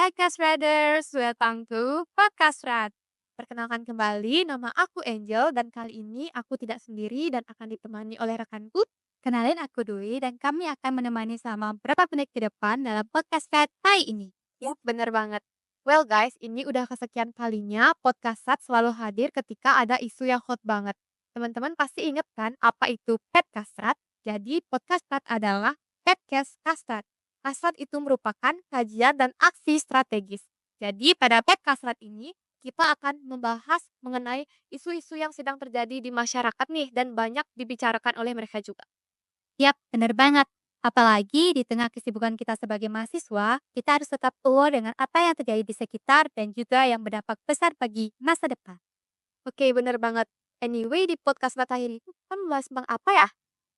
Hai Kasraders, welcome to Podcast. Perkenalkan kembali, nama aku Angel dan kali ini aku tidak sendiri dan akan ditemani oleh rekanku. Kenalin aku Dwi dan kami akan menemani selama beberapa menit ke depan dalam podcast Red Pie ini. Yap, bener banget. Well guys, ini udah kesekian kalinya Podcast selalu hadir ketika ada isu yang hot banget. Teman-teman pasti inget kan apa itu pet kastrat? Jadi podcast adalah petcast kastrat. Kastrat itu merupakan kajian dan aksi strategis. Jadi pada pet kastrat ini kita akan membahas mengenai isu-isu yang sedang terjadi di masyarakat nih dan banyak dibicarakan oleh mereka juga. Yap, bener banget. Apalagi di tengah kesibukan kita sebagai mahasiswa, kita harus tetap aware dengan apa yang terjadi di sekitar dan juga yang berdampak besar bagi masa depan. Oke, bener banget. Anyway, di podcast terakhir itu kan membahas tentang apa ya?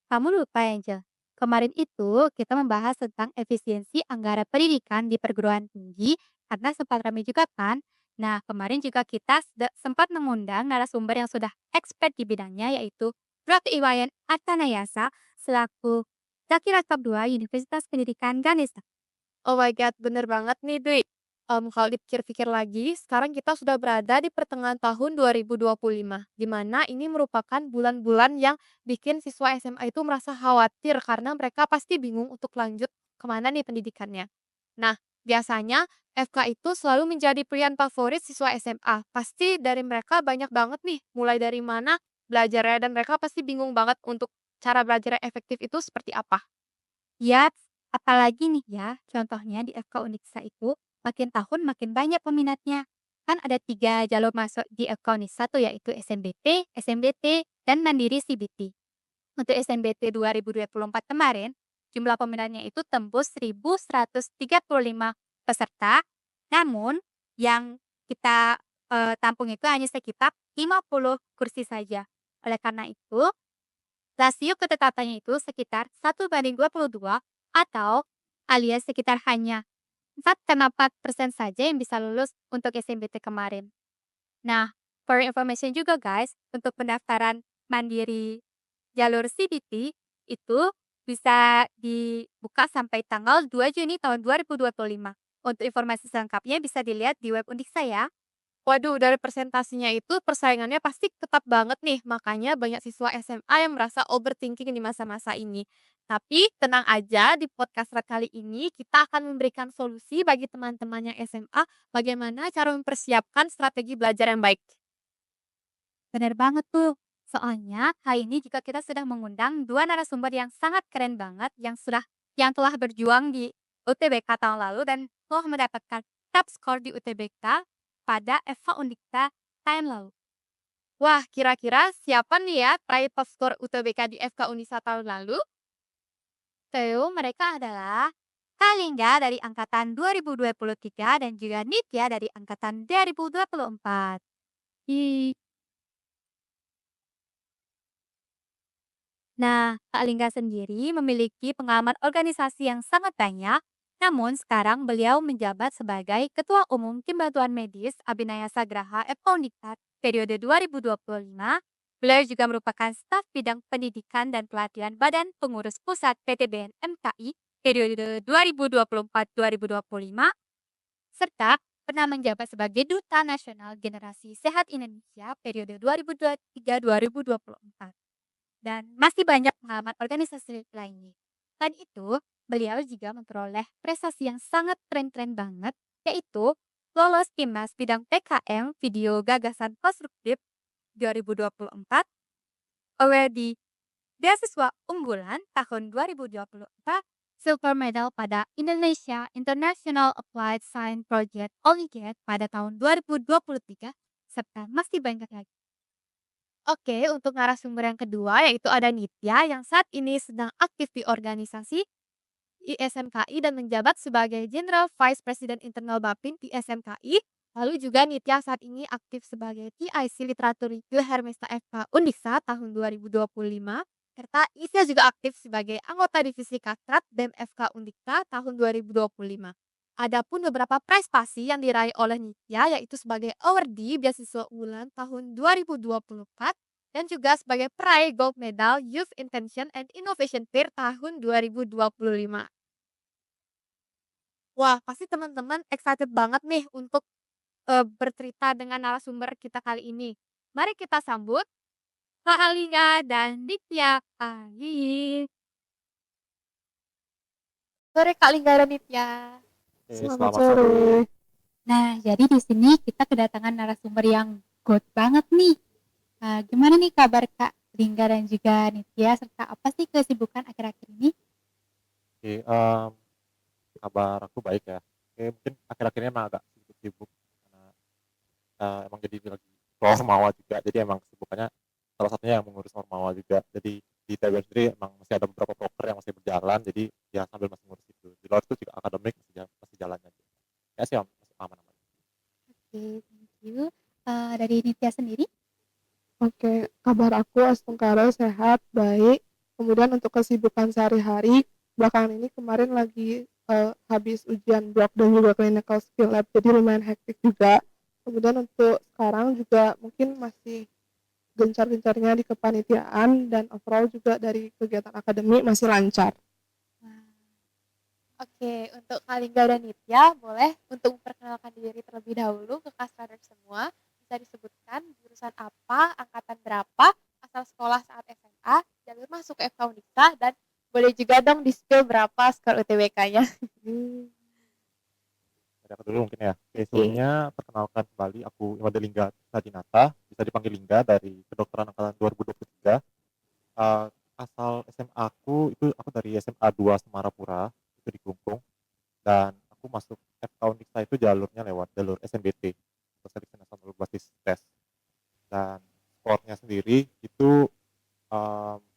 Kamu lupa Angel, kemarin itu kita membahas tentang efisiensi anggaran pendidikan di perguruan tinggi karena sempat ramai juga kan. Nah, kemarin juga kita sempat mengundang narasumber yang sudah expert di bidangnya yaitu Prof. Iwayan Artanayasa selaku Zakir Kap 2 Universitas Pendidikan Ganesha. Oh my god, bener banget nih Dwi. Kalau dipikir-pikir lagi, sekarang kita sudah berada di pertengahan tahun 2025, di mana ini merupakan bulan-bulan yang bikin siswa SMA itu merasa khawatir karena mereka pasti bingung untuk lanjut kemana nih pendidikannya. Nah, biasanya FK itu selalu menjadi pilihan favorit siswa SMA. Pasti dari mereka banyak banget nih, mulai dari mana belajarnya dan mereka pasti bingung banget untuk cara belajar yang efektif itu seperti apa. Ya, apalagi nih ya, contohnya di FK Uniksa itu makin tahun makin banyak peminatnya. Kan ada 3 jalur masuk di FK Uniksa tuh yaitu SMBT, SMDT, dan Mandiri CBT. Untuk SMBT 2024 kemarin, jumlah peminatnya itu tembus 1.135 peserta, namun yang kita tampung itu hanya sekitar 50 kursi saja. Oleh karena itu, rasio ketetapannya itu sekitar 1:22 atau alias sekitar hanya 4,4% saja yang bisa lulus untuk SMBT kemarin. Nah, for information juga guys, untuk pendaftaran mandiri jalur CBT itu bisa dibuka sampai tanggal 2 Juni tahun 2025. Untuk informasi selengkapnya bisa dilihat di web Undiksa ya. Waduh, dari presentasinya itu persaingannya pasti ketat banget nih, makanya banyak siswa SMA yang merasa overthinking di masa-masa ini. Tapi tenang aja, di podcast Red kali ini kita akan memberikan solusi bagi teman-teman yang SMA bagaimana cara mempersiapkan strategi belajar yang baik. Benar banget tuh. Soalnya kali ini juga kita sudah mengundang 2 narasumber yang sangat keren banget yang telah berjuang di UTBK tahun lalu dan telah mendapatkan top skor di UTBK pada Eva Undikta tahun lalu. Wah, kira-kira siapa nih ya peraih top skor UTBK di FK Unisa tahun lalu? So, mereka adalah Kalingga dari angkatan 2023 dan juga Nitya dari angkatan 2024. Ih, Nah, Kak Lingga sendiri memiliki pengalaman organisasi yang sangat banyak, namun sekarang beliau menjabat sebagai Ketua Umum Tim Bantuan Medis Abhinaya Sagraha FK Undiktat periode 2025. Beliau juga merupakan staf bidang pendidikan dan pelatihan Badan Pengurus Pusat PTBN MKI periode 2024-2025, serta pernah menjabat sebagai Duta Nasional Generasi Sehat Indonesia periode 2023-2024 dan masih banyak pengalaman organisasi lainnya. Selain itu, beliau juga memperoleh prestasi yang sangat keren-keren banget, yaitu lolos timnas bidang PKM video gagasan konstruktif 2024, award di beasiswa unggulan tahun 2024, silver medal pada Indonesia International Applied Science Project Olympiad pada tahun 2023, serta masih banyak lagi. oke, untuk narasumber yang kedua yaitu ada Nitya yang saat ini sedang aktif di organisasi ISMKI dan menjabat sebagai General Vice President Internal Bapin di SMKI. Lalu juga Nitya saat ini aktif sebagai TIC Literatur Review Hermesta FK Undiksa tahun 2025. Serta Isya juga aktif sebagai anggota divisi Kastrat BEM FK Undiksa tahun 2025. Adapun beberapa prestasi yang diraih oleh Nitya yaitu sebagai awardee beasiswa unggulan tahun 2024 dan juga sebagai peraih gold medal Youth Intention and Innovation Fair tahun 2025. Wah, pasti teman-teman excited banget nih untuk, bercerita dengan narasumber kita kali ini. Mari kita sambut Kak Alinga dan Ditya. Hai. Sore Kak Lingga dan Nitya. Oke, Selamat selamat sore. sore. Nah, jadi di sini kita kedatangan narasumber yang good banget nih. Gimana nih kabar Kak Lingga dan juga Nitya, serta apa sih kesibukan akhir-akhir ini? Oke, kabar aku baik ya. Oke, mungkin akhir-akhir ini emang agak sedikit sibuk karena emang jadi lagi keluar Ormawa juga. Jadi emang kesibukannya salah satunya yang mengurus Ormawa juga. Jadi di TBR sendiri emang masih ada beberapa proker yang masih berjalan. Jadi ya sambil masih ngurus itu. Di luar itu juga akademik masih jalan aja. Ya sih masih aman-aman. Oke, thank you. Dari Nitya sendiri? Oke, kabar aku Astungkara sehat, baik. Kemudian untuk kesibukan sehari-hari, belakangan ini kemarin lagi habis ujian blok dan juga clinical skill lab, jadi lumayan hektik juga. Kemudian untuk sekarang juga mungkin masih gencar-gencarnya di kepanitiaan dan overall juga dari kegiatan akademik masih lancar. Wah, Oke, untuk Kak Lingga dan Nitya, boleh untuk memperkenalkan diri terlebih dahulu ke Kasradar semua. Bisa disebutkan jurusan apa, angkatan berapa, asal sekolah saat SMA, jalur masuk ke FK Uniksa, dan boleh juga dong di-spill berapa skor UTBK-nya. Hmm, Dari aku dulu mungkin ya. Oke, oke. sebelumnya perkenalkan kembali aku Imade Lingga Nadinata, bisa dipanggil Lingga dari kedokteran angkatan 2023. Eh, asal SMA aku dari SMA 2 Semarapura, itu di Klungkung, dan aku masuk FK Uniksa itu jalurnya lewat jalur SNBT atau Seleksi Nasional Berbasis Tes, dan skornya sendiri itu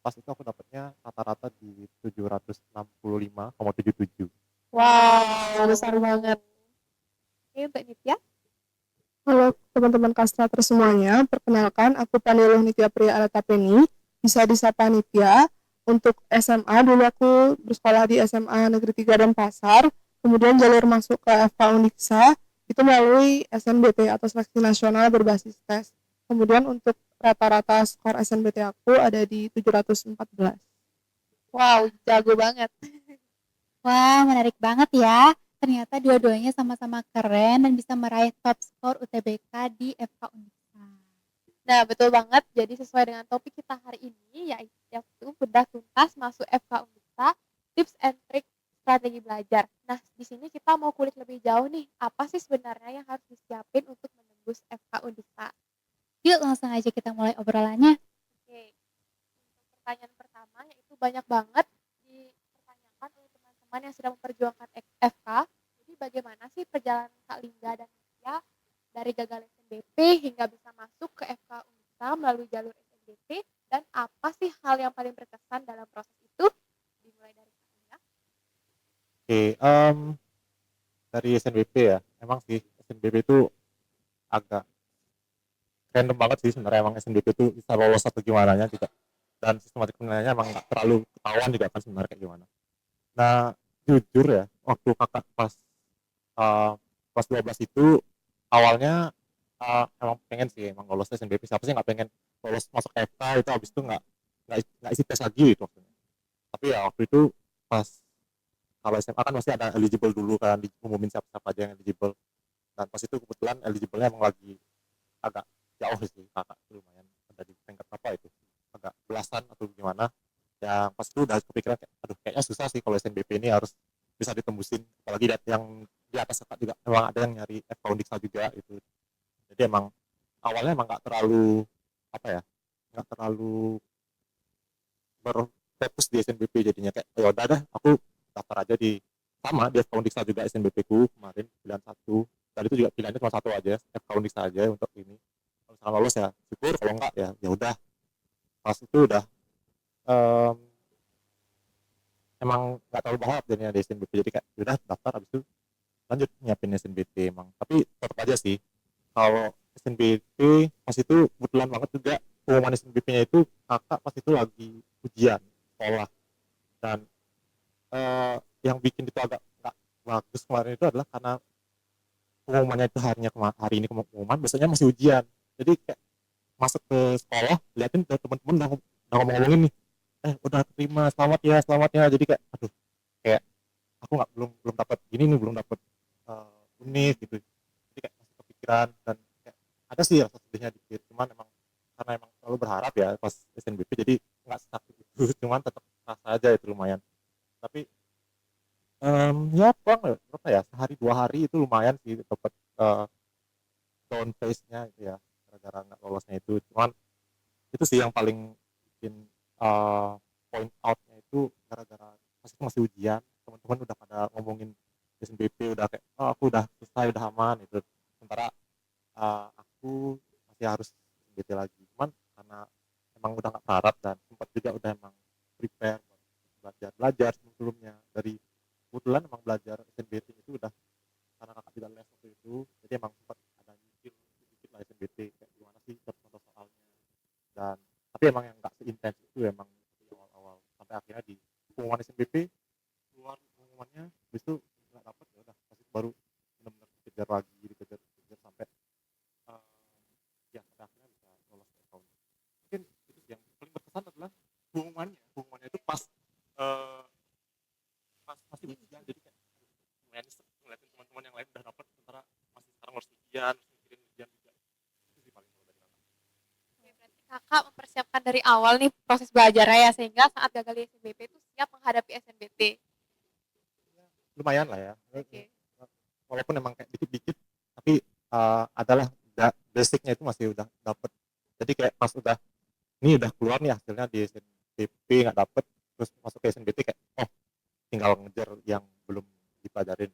pas itu aku dapatnya rata-rata di 765,77. Wow, besar banget. Oke, untuk Nitya. Halo teman-teman Kastrater semuanya, perkenalkan aku Panilo Nitya Priya Alatapeni, bisa disapa Nitya. Untuk SMA dulu aku bersekolah di SMA Negeri 3 Denpasar, kemudian jalur masuk ke FK Uniksa itu melalui SNBT atau Seleksi Nasional Berbasis Tes. Kemudian untuk rata-rata skor SNBT aku ada di 714. Wow, jago banget. Wah, menarik banget ya. Ternyata dua-duanya sama-sama keren dan bisa meraih top skor UTBK di FK Unesa. Nah, betul banget. Jadi sesuai dengan topik kita hari ini, yaitu bedah tuntas masuk FK Uniksa, tips and trick strategi belajar. Nah, di sini kita mau kulik lebih jauh nih, apa sih sebenarnya yang harus disiapin untuk menembus FK Uniksa? Yuk langsung aja kita mulai obrolannya. Oke, untuk pertanyaan pertama yaitu banyak banget dipertanyakan oleh teman-teman yang sedang memperjuangkan FK. Jadi bagaimana sih perjalanan Kak Lingga dan Nitya dari gagal SNBP hingga bisa masuk ke FK Unisa melalui jalur SNBP, dan apa sih hal yang paling berkesan dalam proses itu? Dimulai dari Kak Lingga. Oke, dari SNBP ya, emang sih SNBP itu agak random banget sih sebenarnya. Emang SNBP itu bisa lolos atau gimana nya juga, dan sistematik penilaiannya emang nggak terlalu ketahuan juga kan sebenarnya kayak gimana. Nah, jujur ya, waktu kakak pas uh, kelas 12 itu awalnya emang pengen sih emang lolos SNBP. Siapa sih nggak pengen lolos masuk FK itu, habis itu nggak isi tes lagi gitu waktunya. Tapi ya waktu itu pas kalau SMA kan masih ada eligible dulu kan, diumumin siapa-siapa aja yang eligible, dan pas itu kebetulan eligible-nya emang lagi agak jauh sih, kakak lumayan ada di peringkat berapa itu, agak belasan atau gimana. Yang pas itu udah kepikiran kayak aduh kayaknya susah sih kalau SNBP ini harus bisa ditembusin, apalagi yang di atas kakak juga memang ada yang nyari Undiksa juga itu. Jadi emang awalnya emang nggak terlalu apa ya, nggak terlalu berfokus di SNBP, jadinya kayak ya udah dah aku daftar aja di sama di Undiksa juga. SNBP ku kemarin pilihan satu, dan itu juga pilihannya cuma satu aja, Undiksa aja untuk ini. Kalau misalnya lolos ya syukur, kalau enggak ya ya udah. Pas itu udah um, emang nggak terlalu berharap jadinya di SNBP, jadi kayak udah daftar, habis itu lanjut nyiapin SNBP. Emang tapi tetap aja sih kalau SNBP pas itu kebetulan banget juga pengumuman SNBP-nya itu kakak pas itu lagi ujian sekolah, dan yang bikin itu agak nggak bagus kemarin itu adalah karena pengumumannya itu hari ini pengumuman, biasanya masih ujian. Jadi kayak masuk ke sekolah liatin teman-teman udah ngomong-ngomongin nih, udah terima, selamat ya, selamat ya. Jadi kayak aduh, kayak aku nggak belum dapat gini nih, belum dapat univ gitu. Jadi kayak masih kepikiran dan kayak ada sih rasa sedihnya dikit, cuman emang karena emang selalu berharap ya pas SNBP, jadi nggak sakit itu. Cuman tetap rasa aja itu lumayan. Tapi ya berapa ya, sehari 2 hari itu lumayan sih dapat down phase-nya itu ya, gara-gara nggak lolosnya itu. Cuman itu sih yang paling bikin point out-nya itu, gara-gara pas itu masih ujian, teman-teman udah pada ngomongin SNBP, udah kayak oh aku udah selesai, udah aman itu, sementara aku masih harus SNBP lagi. Cuman karena emang udah nggak syarat dan sempat juga udah emang prepare buat belajar sebelumnya dari, kebetulan emang belajar SNBP itu udah, karena kakak tidak les waktu itu, jadi emang sempat ada nyicil sedikit lah SNBP kayak gimana sih contoh soalnya. Dan tapi emang yang nggak seintens itu emang di awal-awal, sampai akhirnya di pengumuman SNBP keluar pengumumannya, habis itu nggak dapet, ya udah pas itu baru benar-benar dikejar lagi, dikejar sampai eh, ya sampai akhirnya bisa lolos ke tahun. Mungkin itu sih yang paling berkesan adalah pengumumannya itu pas eh, masih ujian, jadi kayak lumayan nyesek ngeliatin teman-teman yang lain udah dapet, sementara masih sekarang harus ujian, harus mikirin ujian juga. Itu sih paling kalau dari kakak. Oke, berarti kakak mempersiapkan dari awal nih proses belajarnya ya, sehingga saat gagal di SNBP itu siap menghadapi SNBT. Lumayan lah ya, Oke. walaupun emang kayak dikit-dikit, tapi adalah basicnya itu masih udah dapet. Jadi kayak pas udah ini udah keluar nih hasilnya di SNBP nggak dapet, terus masuk ke SNBT kayak oh tinggal ngejar yang belum dipelajarin.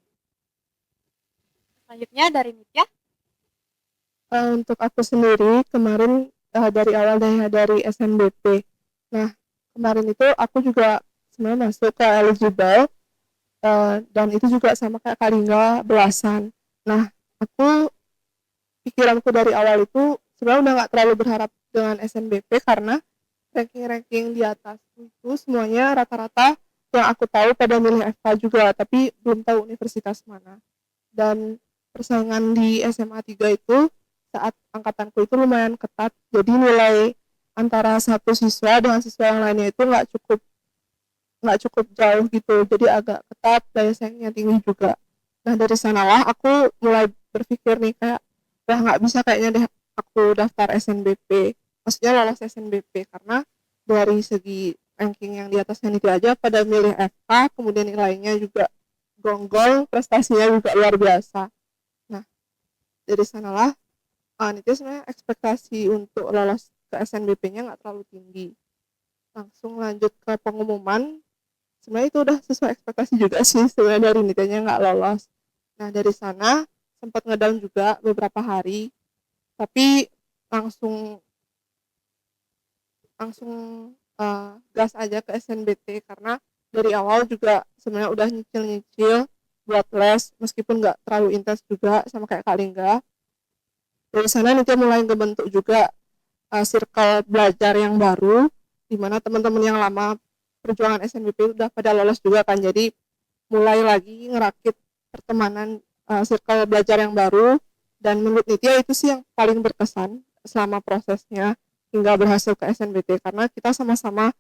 Selanjutnya dari Nitya. Untuk aku sendiri kemarin dari awal dari SNBP. Nah, kemarin itu aku juga sebenarnya masuk ke eligible, dan itu juga sama kayak Kalingga belasan. Nah, aku pikiranku dari awal itu sebenarnya udah nggak terlalu berharap dengan SNBP, karena ranking-ranking di atas itu semuanya rata-rata yang aku tahu pada milih FK juga, tapi belum tahu universitas mana. Dan persaingan di SMA 3 itu saat angkatanku itu lumayan ketat, jadi nilai antara satu siswa dengan siswa yang lainnya itu nggak cukup jauh gitu, jadi agak ketat, daya saingnya tinggi juga. Nah, dari sanalah aku mulai berpikir nih kayak udah nggak bisa kayaknya deh aku daftar SNBP, maksudnya lolos SNBP, karena dari segi ranking yang di atasnya itu aja pada milih FK, kemudian nilainya juga gonggong, prestasinya juga luar biasa. Nah, dari sanalah itu sebenarnya ekspektasi untuk lolos ke SNBP-nya nggak terlalu tinggi. Langsung lanjut ke pengumuman, sebenarnya itu udah sesuai ekspektasi juga sih sebenarnya, dari nilainya nggak lolos. Nah, dari sana sempat ngedown juga beberapa hari, tapi langsung langsung gas aja ke SNBT, karena dari awal juga sebenarnya udah nyicil-nyicil buat les, meskipun nggak terlalu intens juga sama kayak Kalingga. Dari sana nanti mulai ngebentuk juga circle belajar yang baru, di mana teman-teman yang lama perjuangan SNBP udah pada lolos juga kan, jadi mulai lagi ngerakit pertemanan, circle belajar yang baru. Dan menurut Nitya itu sih yang paling berkesan selama prosesnya hingga berhasil ke SNBT, karena kita sama-sama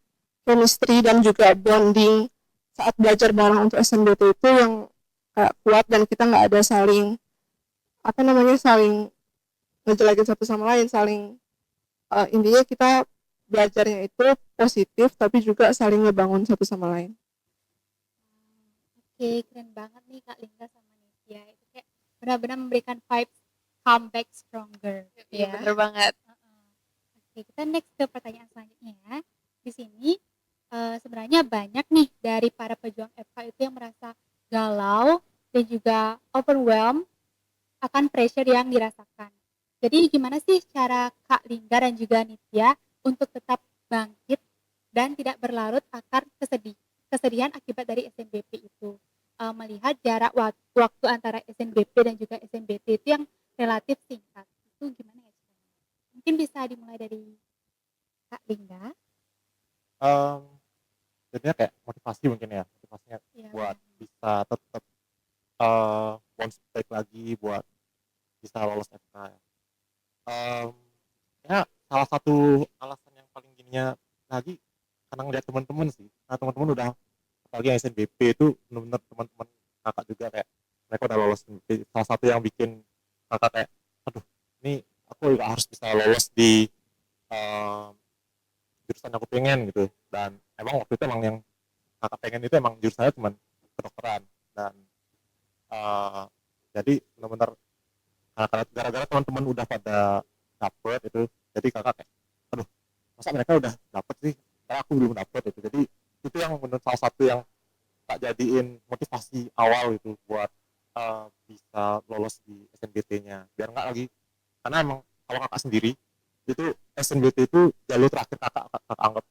chemistry dan juga bonding saat belajar bareng untuk SNBT itu yang kayak kuat, dan kita nggak ada saling saling ngejelekin satu sama lain, saling intinya kita belajarnya itu positif tapi juga saling ngebangun satu sama lain. Oke, keren banget nih Kak Lingga sama Nitya. Itu kayak benar-benar memberikan vibes comeback stronger. Iya, Ya. bener banget. Oke, kita next ke pertanyaan selanjutnya ya. Di sini sebenarnya banyak nih dari para pejuang FK itu yang merasa galau dan juga overwhelmed akan pressure yang dirasakan. Jadi gimana sih cara Kak Lingga dan juga Nitya untuk tetap bangkit dan tidak berlarut akan kesedihan akibat dari SNBP itu? Melihat jarak waktu antara SNBP dan juga SNBT itu yang relatif singkat. Itu gimana ya? Mungkin bisa dimulai dari Kak Lingga. Jadinya kayak motivasi mungkin ya, motivasinya Ya. buat bisa tetap bounce back lagi, buat bisa lolos FK ya. Ya salah satu alasan yang paling gininya lagi, karena ngeliat teman-teman sih, karena teman-teman udah apalagi yang SNBP itu benar-benar teman-teman kakak juga kayak mereka udah lolos SNBP. Salah satu yang bikin kakak kayak aduh ini aku juga harus bisa lolos di eh, jurusan yang aku pengen gitu. Dan emang waktu itu emang yang kakak pengen itu emang jurusannya cuma kedokteran. Dan eh, jadi benar-benar gara-gara teman-teman udah pada dapet itu, jadi kakak kayak aduh masa mereka udah dapet sih karena aku belum dapet itu. Jadi itu yang menurut salah satu yang tak jadiin motivasi awal itu buat bisa lolos di SNBT-nya biar nggak lagi, karena emang kalau kakak sendiri itu SNBT itu jalur terakhir kakak anggap,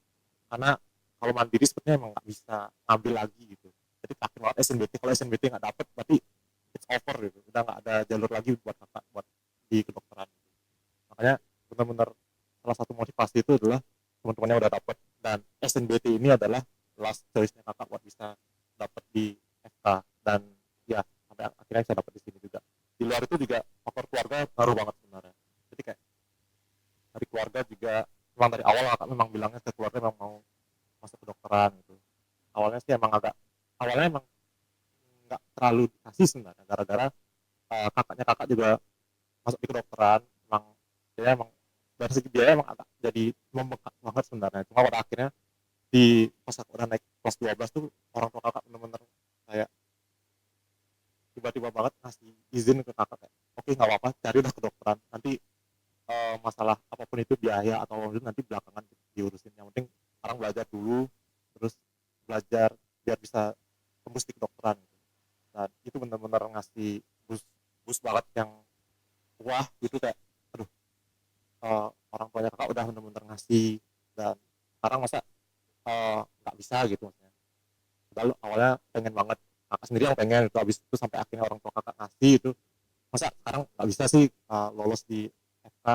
karena kalau mandiri sepertinya emang nggak bisa ngambil lagi gitu. Jadi terakhir banget SNBT, kalau SNBT nggak dapet berarti it's over gitu, udah nggak ada jalur lagi buat kakak buat di kedokteran. Makanya benar-benar salah satu motivasi itu adalah teman-temannya udah dapet, dan SNBT ini adalah last choice-nya kakak buat bisa dapat di FK. Dan ya sampai akhirnya saya dapat di sini juga. Di luar itu juga faktor keluarga ngaruh banget sebenarnya. Jadi kayak dari keluarga juga memang dari awal kakak memang bilangnya ke keluarga memang mau masuk kedokteran gitu. Awalnya sih emang agak awalnya emang nggak terlalu dikasih sebenarnya gara-gara kakaknya kakak juga masuk di kedokteran, emang dia emang dari segi biaya emang agak jadi membengkak banget sebenarnya. Cuma pada akhirnya di pas aku udah naik kelas 12 tuh orang tua kakak bener-bener kayak tiba-tiba banget ngasih izin ke kakak kayak oke nggak apa-apa cari udah kedokteran, nanti masalah apapun itu biaya atau apapun itu nanti belakangan diurusin, yang penting sekarang belajar dulu, terus belajar biar bisa tembus di kedokteran gitu. Dan itu bener-bener ngasih boost boost banget yang wah gitu kayak aduh orang tuanya kakak udah bener-bener ngasih, dan sekarang masa nggak bisa gitu maksudnya. Padahal awalnya pengen banget, kakak sendiri yang pengen itu, habis itu sampai akhirnya orang tua kakak ngasih itu, masa sekarang nggak bisa sih lolos di FK.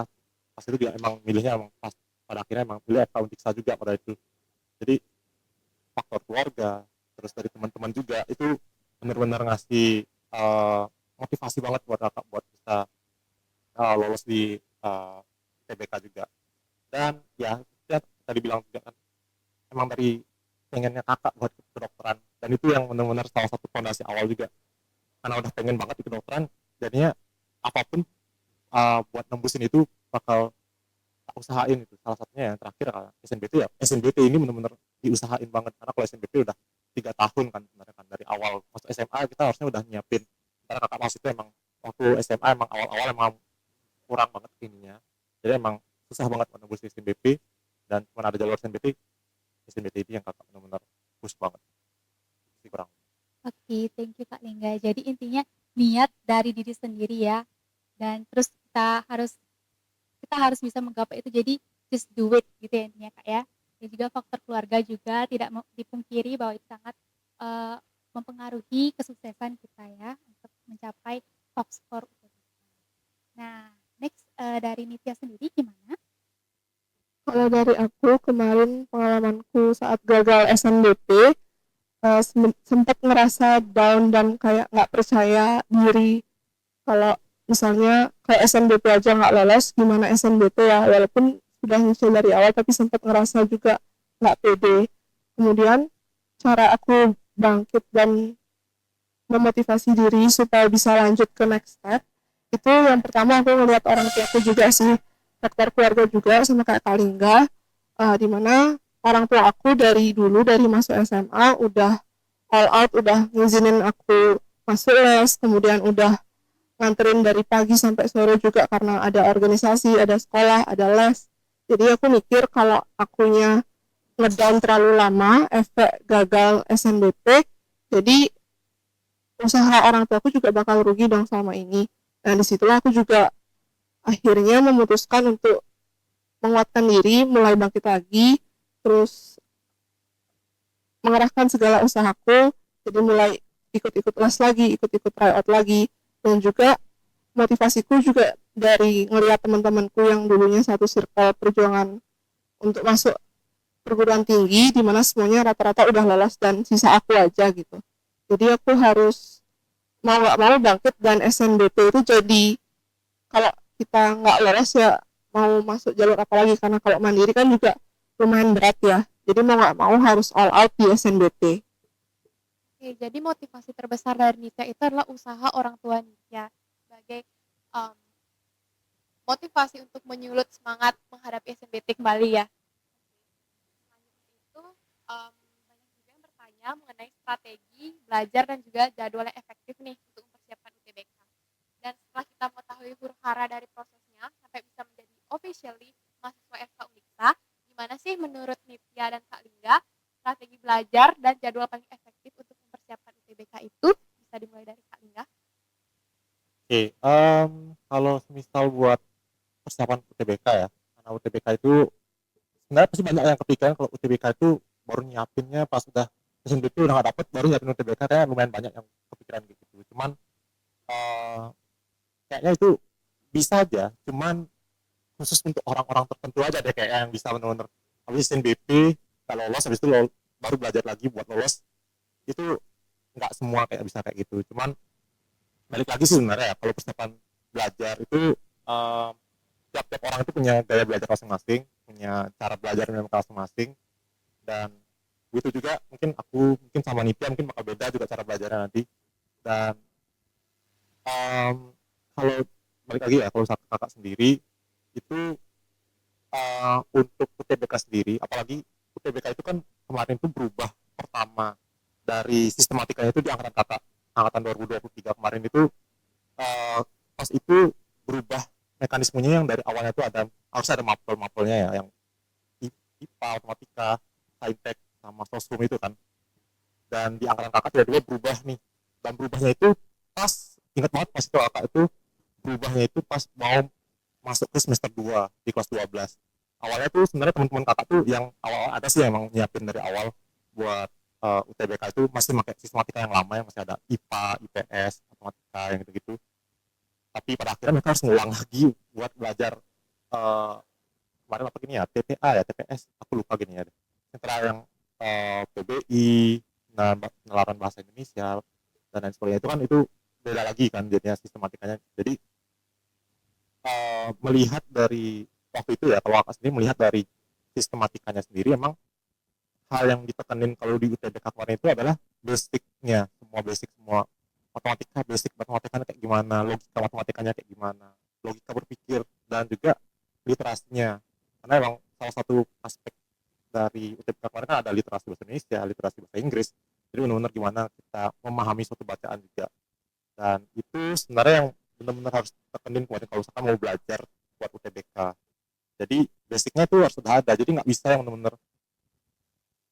Pas itu dia emang milihnya emang pas pada akhirnya emang pilih FK Untiksa juga pada itu. Jadi faktor keluarga terus dari teman-teman juga itu benar-benar ngasih motivasi banget buat kakak buat bisa lolos di TBK juga. Dan ya, ya tadi bilang juga kan emang dari pengennya kakak buat kedokteran, dan itu yang benar-benar salah satu fondasi awal juga, karena udah pengen banget di kedokteran jadinya apapun buat nembusin itu bakal tak usahain. Itu salah satunya yang terakhir SNBT. Ya SNBT ini benar-benar diusahain banget, karena kalau SNBT udah 3 tahun kan sebenarnya kan, dari awal masuk SMA kita harusnya udah nyiapin, karena kakak masuk itu emang waktu SMA emang awal-awal emang kurang banget ininya, jadi emang susah banget menembus SNBP, dan cuma ada jalur SNBT ini yang kakak benar-benar push banget sih kurang. Oke, thank you Kak Lingga. Jadi intinya niat dari diri sendiri ya. Dan terus kita harus bisa menggapai itu. Jadi just do it gitu ya intinya Kak ya. Dan juga faktor keluarga juga tidak dipungkiri bahwa itu sangat eh, mempengaruhi kesuksesan kita ya untuk mencapai top score UTBK. Nah, next dari Nitya sendiri gimana? Kalau dari aku kemarin pengalamanku saat gagal SNBP, sempat ngerasa down dan kayak nggak percaya diri kalau misalnya kayak SNBP aja nggak lolos, gimana SNBP ya, walaupun sudah nyicil dari awal tapi sempat ngerasa juga nggak pede. Kemudian cara aku bangkit dan memotivasi diri supaya bisa lanjut ke next step itu yang pertama aku ngelihat orang tuaku juga sih, faktor keluarga juga sama kayak Kalingga, dimana orang tua aku dari dulu dari masuk SMA udah all out, udah ngizinin aku masuk les, kemudian udah nganterin dari pagi sampai sore juga karena ada organisasi, ada sekolah, ada les. Jadi aku mikir kalau akunya ngedown terlalu lama, efek gagal SNBP, jadi usaha orang tua aku juga bakal rugi dong selama ini. Dan disitulah aku juga akhirnya memutuskan untuk menguatkan diri, mulai bangkit lagi, terus mengerahkan segala usahaku, jadi mulai ikut-ikut les lagi, ikut-ikut tryout lagi, dan juga motivasiku juga dari ngelihat teman-temanku yang dulunya satu circle perjuangan untuk masuk perguruan tinggi, di mana semuanya rata-rata udah lolos dan sisa aku aja gitu. Jadi aku harus mau nggak mau bangkit, dan SNBP itu jadi kalau kita nggak lolos ya mau masuk jalur apa lagi, karena kalau mandiri kan juga lumayan berat ya, jadi mau nggak mau harus all out di SNBP. Oke, jadi motivasi terbesar dari Nitya itu adalah usaha orang tua Nitya sebagai, mmm, motivasi untuk menyulut semangat menghadapi SNBT kembali ya? Selanjutnya itu, banyak juga yang bertanya mengenai strategi belajar dan juga jadwal yang efektif nih untuk mempersiapkan UTBK. Dan setelah kita mengetahui huru-hara dari prosesnya sampai bisa menjadi officially mahasiswa FK Uniksa, gimana sih menurut Nitya dan Kak Lingga strategi belajar dan jadwal paling efektif untuk mempersiapkan UTBK itu? Bisa dimulai dari Kak Lingga. Oke, kalau semisal buat persiapan UTBK ya, karena UTBK itu sebenarnya pasti banyak yang kepikiran kalau UTBK itu baru nyiapinnya pas udah SNBP udah nggak dapet baru nyiapin UTBK, kayak lumayan banyak yang kepikiran gitu. Cuman eh, kayaknya itu bisa aja, cuman khusus untuk orang-orang tertentu aja deh kayak yang bisa benar-benar habis SNBP nggak lolos habis itu baru belajar lagi buat lolos. Itu nggak semua kayak bisa kayak gitu. Cuman balik lagi sih sebenarnya ya, kalau persiapan belajar itu eh, tiap-tiap orang itu punya gaya belajar masing-masing, punya cara belajar yang masing-masing, dan itu juga mungkin aku mungkin sama Nipia mungkin bakal beda juga cara belajarnya nanti. Dan em, kalau balik lagi ya, kalau kakak sendiri itu untuk UTBK sendiri, apalagi UTBK itu kan kemarin itu berubah pertama dari sistematikanya itu di angkatan kakak angkatan 2023 kemarin itu pas itu berubah mekanismenya yang dari awalnya itu harus ada mapel-mapelnya ya, yang IPA, matematika, saintek sama sosum itu kan. Dan di angkatan kakak tiba-tiba berubah nih, dan berubahnya itu pas ingat banget pas itu kakak itu berubahnya itu pas mau masuk ke semester 2 di kelas 12. Awalnya tuh sebenarnya teman-teman kakak tuh yang awal ada sih emang nyiapin dari awal buat UTBK itu masih pakai sistematika yang lama yang masih ada IPA, IPS, matematika yang gitu-gitu. Tapi pada akhirnya mereka harus ngulang lagi buat belajar uh, kemarin apa gini ya, TPA ya, TPS aku lupa gini ya, sentra yang PBI, nah, penalaran bahasa Indonesia dan lain sebagainya itu kan itu beda lagi kan jadinya sistematikanya. Jadi melihat dari waktu itu ya, kalau aku sendiri melihat dari sistematikanya sendiri, emang hal yang ditekenin kalau di UTBK kemarin itu adalah basicnya, semua basic, semua matematika, basic matematikanya kayak gimana, logika matematikanya kayak gimana, logika berpikir, dan juga literasinya. Karena emang salah satu aspek dari UTBK kemarin kan ada literasi bahasa Indonesia, literasi bahasa Inggris. Jadi benar-benar gimana kita memahami suatu bacaan juga. Dan itu sebenarnya yang benar-benar harus tekenin kemarin kalau misalkan mau belajar buat UTBK. Jadi basicnya itu harus sudah ada. Jadi nggak bisa yang benar-benar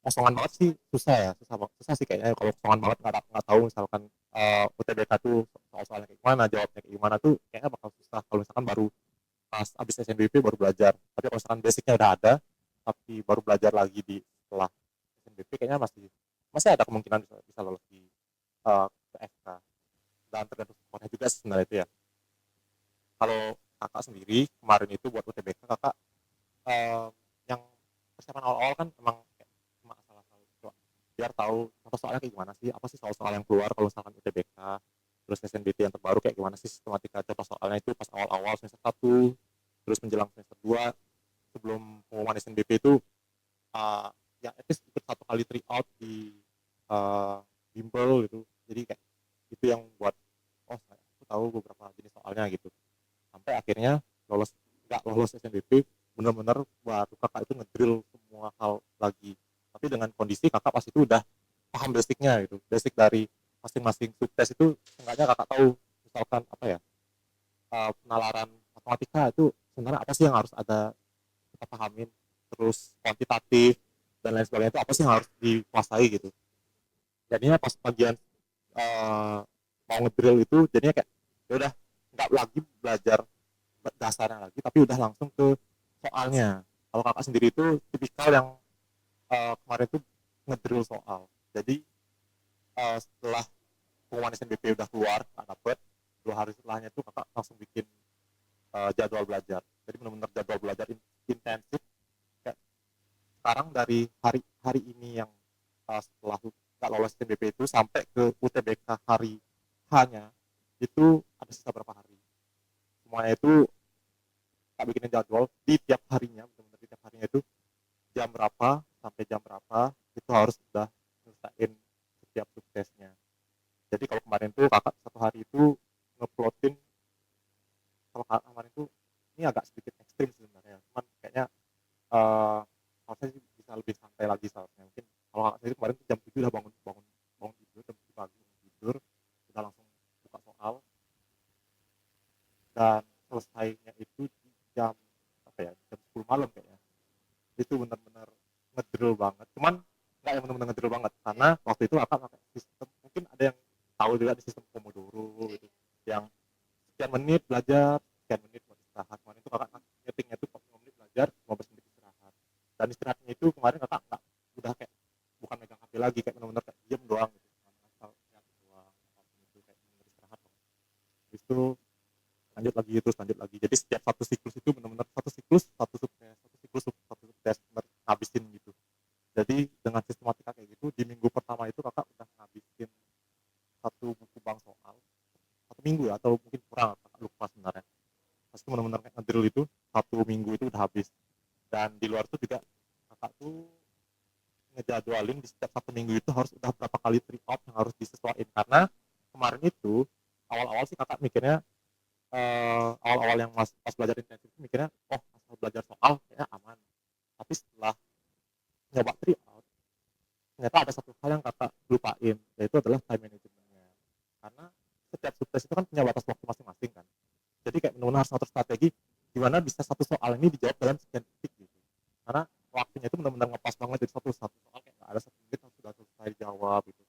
kosongan banget sih, susah ya, susah sih kayaknya kalau kosongan banget nggak tahu misalkan UTBK tuh soal-soalnya kayak gimana, jawabnya kayak gimana tuh kayaknya bakal susah kalau misalkan baru pas abis SNBP baru belajar. Tapi kalau misalkan basicnya udah ada tapi baru belajar lagi di setelah SNBP kayaknya masih masih ada kemungkinan bisa lolos di ke FK. Dan tergantung skornya juga sebenarnya itu ya. Kalau kakak sendiri kemarin itu buat UTBK kakak eh, yang persiapan awal-awal kan emang kayak cuma asal-asal biar tahu contoh soalnya kayak gimana sih, apa sih soal-soal yang keluar kalau misalkan UTBK, terus SNBT yang terbaru kayak gimana sih sistematika contoh soalnya itu pas awal-awal semester 1, terus menjelang semester 2 sebelum pengumuman SNBP itu uh, ya at least ikut satu kali tryout di bimbel gitu. Jadi kayak itu yang buat oh aku tahu beberapa jenis soalnya gitu, sampai akhirnya lolos nggak lolos SNBP benar-benar baru kakak itu ngedrill semua hal lagi. Tapi dengan kondisi kakak pas itu udah paham basicnya gitu, basic dari masing-masing subtes itu seenggaknya kakak tahu misalkan apa ya, penalaran matematika itu sebenarnya apa sih yang harus ada kita pahamin, terus kuantitatif dan lain sebagainya itu apa sih yang harus dikuasai gitu. Jadinya pas bagian uh, mau ngedrill itu jadinya kayak ya udah nggak lagi belajar dasarnya lagi tapi udah langsung ke soalnya. Kalau kakak sendiri itu tipikal yang kemarin itu ngedrill soal. Jadi setelah pengumuman SNBP udah keluar kakak dapet 2 hari setelahnya itu kakak langsung bikin jadwal belajar. Jadi benar-benar jadwal belajar intensif kayak sekarang dari hari hari ini yang setelah nggak lolos SNBP itu sampai ke UTBK hari hanya itu ada sisa berapa hari, semuanya itu tak bikinin jadwal di tiap harinya, benar-benar di tiap harinya itu jam berapa sampai jam berapa itu harus sudah selesaiin setiap subtes. tesnya. Jadi kalau kemarin tuh kakak satu hari itu ngeplotin, kalau kakak kemarin tuh ini agak sedikit ekstrim sebenarnya, cuman kayaknya harusnya sih bisa lebih santai lagi seharusnya. Mungkin kalau kakak sendiri kemarin tuh jam 7 udah bangun bangun bangun tidur, jam 7 pagi bangun tidur, udah langsung buka soal dan selesainya itu di jam apa ya, jam 10 malam kayaknya. Itu benar-benar ngedrill banget. Cuman nggak yang benar-benar ngedrill banget karena waktu itu kakak pakai sistem, mungkin ada yang tahu juga di sistem Pomodoro gitu. Yang sekian menit belajar, sekian menit buat istirahat. Kemarin itu kakak nyetingnya itu 45 menit belajar, 15 menit istirahat. Dan istirahatnya itu kemarin kakak nggak, udah kayak bukan megang HP lagi, kayak benar-benar kayak diem doang gitu. Asal lihat doang, apapun itu kayak benar-benar istirahat. Habis itu lanjut lagi, terus lanjut lagi. Jadi setiap satu siklus itu benar-benar satu siklus satu subtes, satu siklus satu subtes, benar ngabisin gitu. Jadi dengan sistematika kayak gitu di minggu pertama itu kakak udah ngabisin satu buku bank soal, satu minggu ya atau mungkin kurang, kakak lupa sebenarnya. Pas itu benar-benar kayak ngedrill itu satu minggu itu udah habis. Dan di luar itu juga kakak tuh ngejadwalin di setiap satu minggu itu harus udah berapa kali tryout yang harus disesuaikan, karena kemarin itu awal-awal sih kakak mikirnya, awal-awal yang pas belajar intensif itu mikirnya oh asal belajar soal kayaknya aman, tapi setelah nyoba tryout ternyata ada satu hal yang kakak lupain, yaitu adalah time managementnya. Karena setiap subtes itu kan punya batas waktu masing-masing kan, jadi kayak benar-benar harus ngatur strategi gimana bisa satu soal ini dijawab dalam sekian detik gitu, karena waktunya itu benar-benar ngepas banget, jadi satu soal kayak nggak ada satu menit harus sudah selesai dijawab gitu.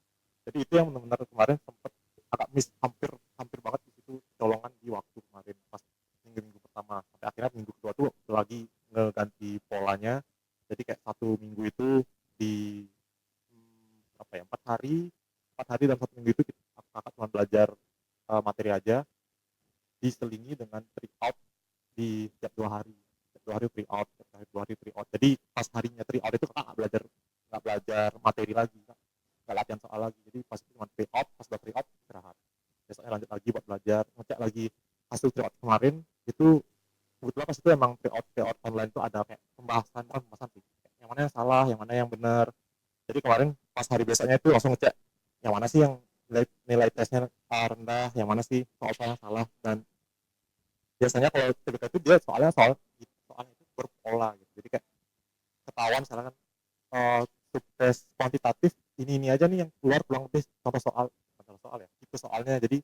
Jadi itu yang benar-benar kemarin sempet agak miss, hampir hampir banget di situ colongan di waktu kemarin pas minggu-minggu pertama, sampai akhirnya minggu kedua tuh lagi ngeganti polanya. Jadi kayak satu minggu itu di apa ya, 4 hari dalam satu minggu itu kakak cuma belajar materi aja, diselingi dengan tryout di setiap 2 hari, setiap 2 hari tryout, setiap hari 2 hari tryout. Jadi pas harinya tryout itu kakak nggak belajar materi lagi, nggak latihan soal lagi. Jadi pas itu cuma tryout, pas udah tryout istirahat, besoknya lanjut lagi buat belajar, ngecek lagi hasil tryout kemarin. Itu kebetulan pas itu emang tryout online itu ada kayak pembahasan sih, yang mana yang salah, yang mana yang benar. Jadi kemarin pas hari biasanya itu langsung ngecek yang mana sih yang nilai tesnya rendah, yang mana sih soal-soalnya salah. Dan biasanya kalau TBK itu dia soalnya itu berpola gitu. Jadi kayak ketahuan misalkan subtes kuantitatif ini aja nih yang keluar kurang lebih contoh soal, contoh soal ya itu soalnya. Jadi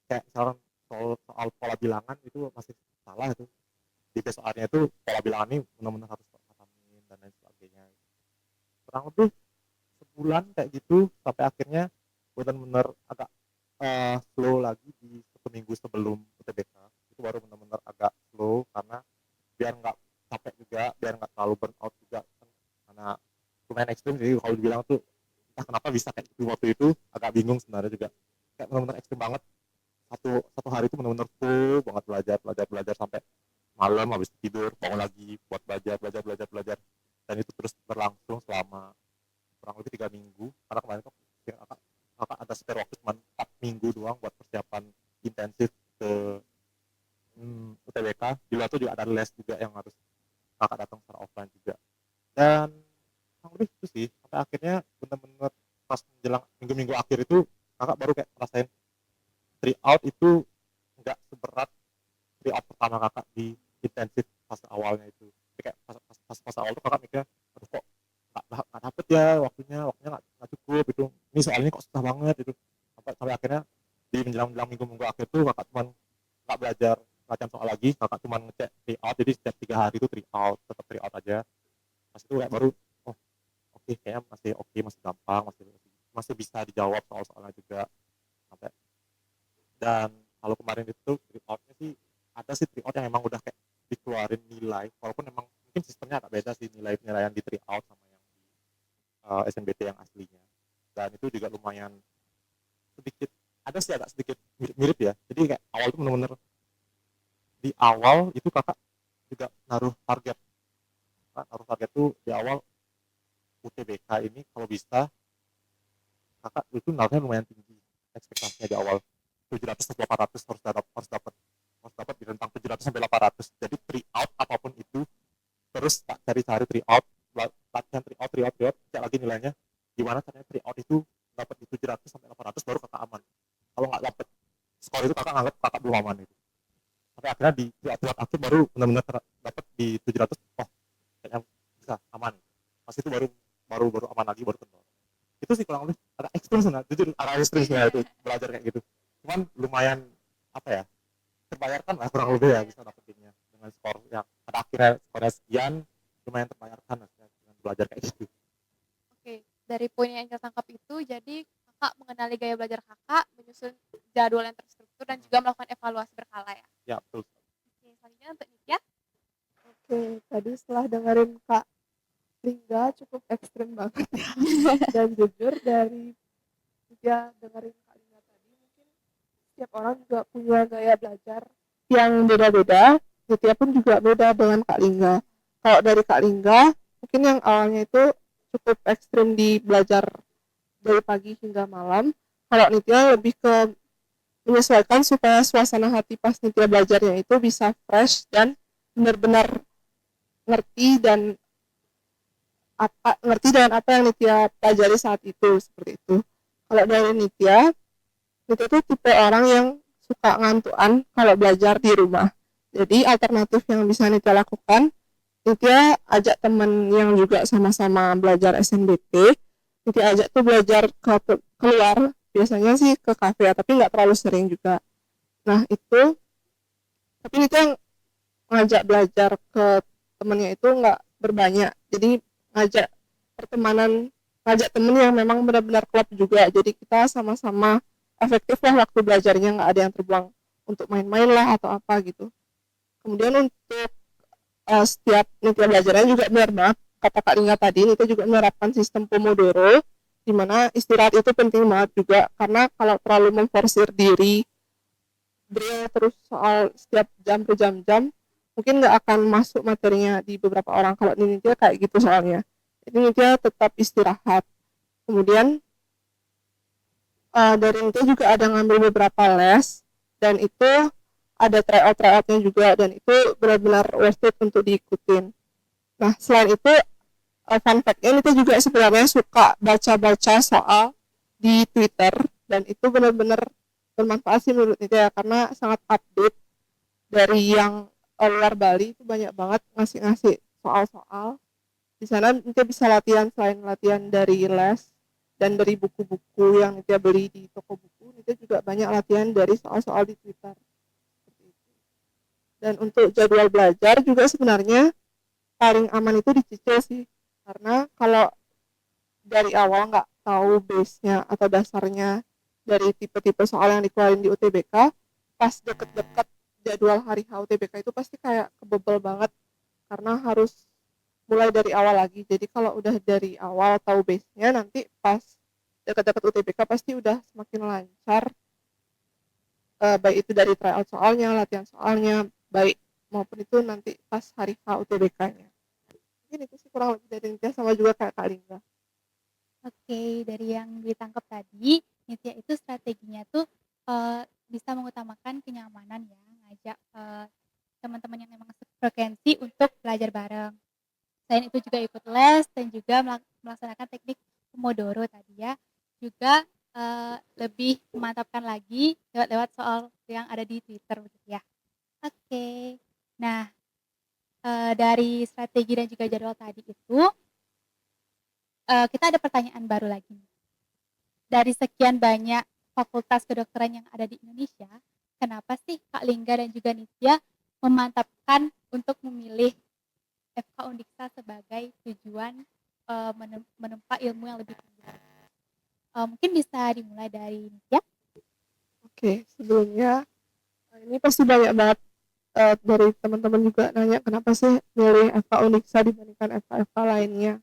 kayak misalkan soal pola bilangan itu masih salah, itu di soalnya itu pola bilangan ini benar-benar harus pahami dan lain sebagainya. Kurang lebih sebulan kayak gitu sampai akhirnya benar-benar agak slow lagi di 1 minggu sebelum UTBK. Itu baru benar-benar agak slow karena biar nggak capek juga, biar nggak terlalu burn out juga kan, karena lumayan ekstrim. Jadi kalau dibilang tuh entah kenapa bisa kayak gitu waktu itu, agak bingung sebenarnya juga, kayak benar-benar ekstrim banget. Satu hari itu benar-benar full banget belajar belajar belajar sampai malam, habis tidur bangun lagi buat belajar belajar belajar belajar. Dan itu terus berlangsung selama kurang lebih 3 minggu, karena kemarin tuh kakak ada spare waktu cuma 4 minggu doang buat persiapan intensif ke UTBK. Di luar tuh juga ada les juga yang harus kakak datang secara offline juga. Dan kurang lebih itu sih, sampai akhirnya benar-benar pas menjelang minggu-minggu akhir itu kakak baru kayak ngerasain tryout itu nggak seberat tryout pertama kakak di intensif fase awalnya itu. Jadi kayak pas fase awal tuh kakak mikir aduh kok nggak dapet ya waktunya nggak cukup itu, ini soalnya kok susah banget itu. Sampai akhirnya di menjelang minggu-minggu akhir tuh kakak cuman nggak belajar latihan soal lagi, kakak cuman ngecek tryout. Jadi setiap 3 hari itu tryout, tetap tryout aja. Pas itu kayak baru oh oke, kayaknya masih oke, masih gampang, masih bisa dijawab soal-soalnya juga sampai. Dan kalau kemarin itu tryoutnya sih ada sih tryout yang emang udah kayak dikeluarin nilai, walaupun emang mungkin sistemnya agak beda sih nilai penilaian di tryout sama yang di SNBT yang aslinya. Dan itu juga lumayan sedikit, ada sih agak sedikit mirip-mirip ya. Jadi kayak awal itu bener-bener di awal itu kakak juga naruh target tuh di awal UTBK ini kalau bisa kakak itu naruhnya lumayan tinggi ekspektasinya di awal, 700 sampai 800 harus dapat di rentang 700 sampai 800. Jadi tryout apapun itu terus tak cari-cari tryout, latihan tryout cek lagi nilainya gimana caranya tryout itu dapat di 700 awal itu kakak nganggap kakak belum aman itu, sampai akhirnya di waktu aku baru benar-benar dapat di 700, oh kayaknya bisa aman, pas itu baru baru baru aman lagi, baru kendor. Itu sih kurang lebih agak ekstrim sebenarnya, jujur agak ekstrim sebenarnya itu belajar kayak gitu, cuman lumayan apa ya, terbayarkan lah kurang lebih ya, bisa dapetinnya dengan skor yang pada akhirnya skornya sekian, lumayan terbayarkan maksudnya dengan belajar kayak gitu. Oke, dari poin yang kita tangkap itu, jadi Kakak mengenali gaya belajar Kakak, menyusun jadwal yang terstruktur dan juga melakukan evaluasi berkala ya? Ya betul. Oke, selanjutnya untuk Nitya. Oke, tadi setelah dengerin Kak Lingga cukup ekstrim banget ya. Dan jujur dari dia dengerin Kak Lingga tadi, mungkin setiap orang juga punya gaya belajar yang beda-beda. Nitya pun juga beda dengan Kak Lingga. Kalau dari Kak Lingga, mungkin yang awalnya itu cukup ekstrim di belajar dari pagi hingga malam. Kalau Nitya lebih ke menyesuaikan supaya suasana hati pas Nitya belajarnya itu bisa fresh dan benar-benar ngerti dan ngerti dengan apa yang Nitya pelajari saat itu, seperti itu. Kalau dari Nitya tuh tipe orang yang suka ngantuan kalau belajar di rumah. Jadi alternatif yang bisa Nitya lakukan, Nitya ajak temen yang juga sama-sama belajar SNBP, Nitya ajak tuh belajar keluar, biasanya sih ke kafe, tapi nggak terlalu sering juga. Nah itu, tapi Nitya ngajak belajar ke temennya itu nggak berbanyak, jadi ngajak pertemanan, ngajak temen yang memang benar-benar klop juga, jadi kita sama-sama efektif lah waktu belajarnya, nggak ada yang terbuang untuk main-main lah atau apa gitu. Kemudian untuk setiap Nitya belajarnya juga benar banget kata Kak Lingga tadi, Nitya juga menerapkan sistem Pomodoro, di mana istirahat itu penting banget juga, karena kalau terlalu memforsir diri drill terus soal setiap jam berjam-jam, mungkin nggak akan masuk materinya di beberapa orang. Kalau di Nitya kayak gitu soalnya, jadi Nitya tetap istirahat. Kemudian dari Nitya juga ada ngambil beberapa les, dan itu ada tryout-tryoutnya juga, dan itu benar-benar worth it untuk diikutin. Nah selain itu, fun fact-nya Nitya juga sebenarnya suka baca-baca soal di Twitter, dan itu benar-benar bermanfaat sih menurut Nitya, karena sangat update dari yang luar Bali, itu banyak banget ngasih-ngasih soal-soal. Di sana Nitya bisa latihan, selain latihan dari les dan dari buku-buku yang Nitya beli di toko buku, Nitya juga banyak latihan dari soal-soal di Twitter. Dan untuk jadwal belajar juga sebenarnya paling aman itu dicicil sih, karena kalau dari awal nggak tahu base-nya atau dasarnya dari tipe-tipe soal yang dikeluarin di UTBK, pas deket-deket jadwal hari UTBK itu pasti kayak kebebel banget, karena harus mulai dari awal lagi. Jadi kalau udah dari awal tahu base-nya, nanti pas deket-deket UTBK pasti udah semakin lancar, baik itu dari tryout soalnya, latihan soalnya, baik maupun itu nanti pas hari UTBK-nya. Mungkin itu sih kurang lebih dari Nitya, sama juga kayak Kak Lingga. Oke, dari yang ditangkap tadi, Nitya itu strateginya tuh bisa mengutamakan kenyamanan ya, ngajak teman-teman yang memang sefrekuensi untuk belajar bareng. Selain itu juga ikut les dan juga melaksanakan teknik Pomodoro tadi ya. Juga lebih memantapkan lagi lewat soal yang ada di Twitter begitu ya. Oke. Nah, dari strategi dan juga jadwal tadi itu, kita ada pertanyaan baru lagi nih. Dari sekian banyak fakultas kedokteran yang ada di Indonesia, kenapa sih Kak Lingga dan juga Nitya memantapkan untuk memilih FK Undiksa sebagai tujuan menempa ilmu yang lebih tinggi? Mungkin bisa dimulai dari Nitya. Oke, sebelumnya ini pasti banyak banget dari teman-teman juga nanya kenapa sih milih FK Uniksa dibandingkan FK-FK lainnya.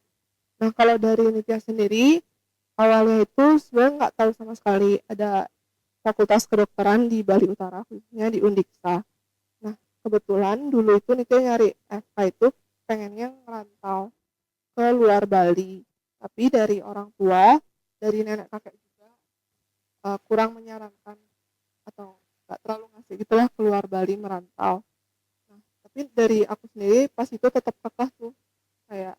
Nah kalau dari Nitya sendiri, awalnya itu sebenarnya nggak tahu sama sekali ada fakultas kedokteran di Bali Utara, khususnya di Undiksa. Nah kebetulan dulu itu Nitya nyari FK itu pengennya ngerantau ke luar Bali, tapi dari orang tua, dari nenek kakek juga kurang menyarankan atau nggak terlalu ngasih gitulah keluar Bali merantau. Nah tapi dari aku sendiri pas itu tetap kekeh tuh, kayak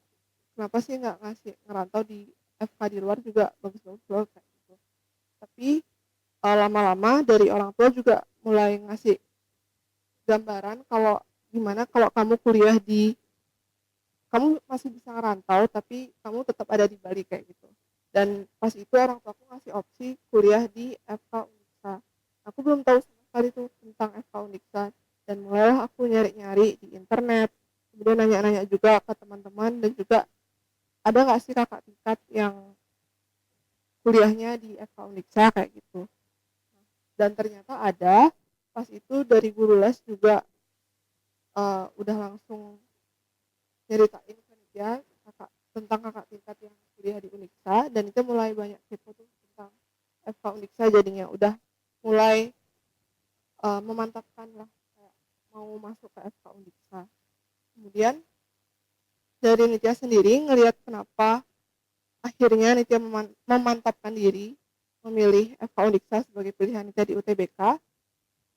kenapa sih nggak ngasih ngerantau di FK di luar juga bagus-bagus loh kayak gitu. Tapi lama-lama dari orang tua juga mulai ngasih gambaran kalau gimana kalau kamu kuliah di kamu masih bisa ngerantau tapi kamu tetap ada di Bali kayak gitu. Dan pas itu orang tuaku ngasih opsi kuliah di FK Uniksa. Aku belum tahu sama sekali tuh tentang FK Uniksa dan mulailah aku nyari-nyari di internet, kemudian nanya-nanya juga ke teman-teman dan juga ada nggak sih kakak tingkat yang kuliahnya di FK Uniksa kayak gitu. Dan ternyata ada, pas itu dari guru les juga udah langsung nyeritain ke dia tentang kakak tingkat yang kuliah di Uniksa dan itu mulai banyak kepo tuh tentang FK Uniksa jadinya udah mulai memantapkan lah kayak mau masuk ke FK Uniksa. Kemudian dari Nitya sendiri ngelihat kenapa akhirnya Nitya memantapkan diri memilih FK Uniksa sebagai pilihan Nitya di UTBK.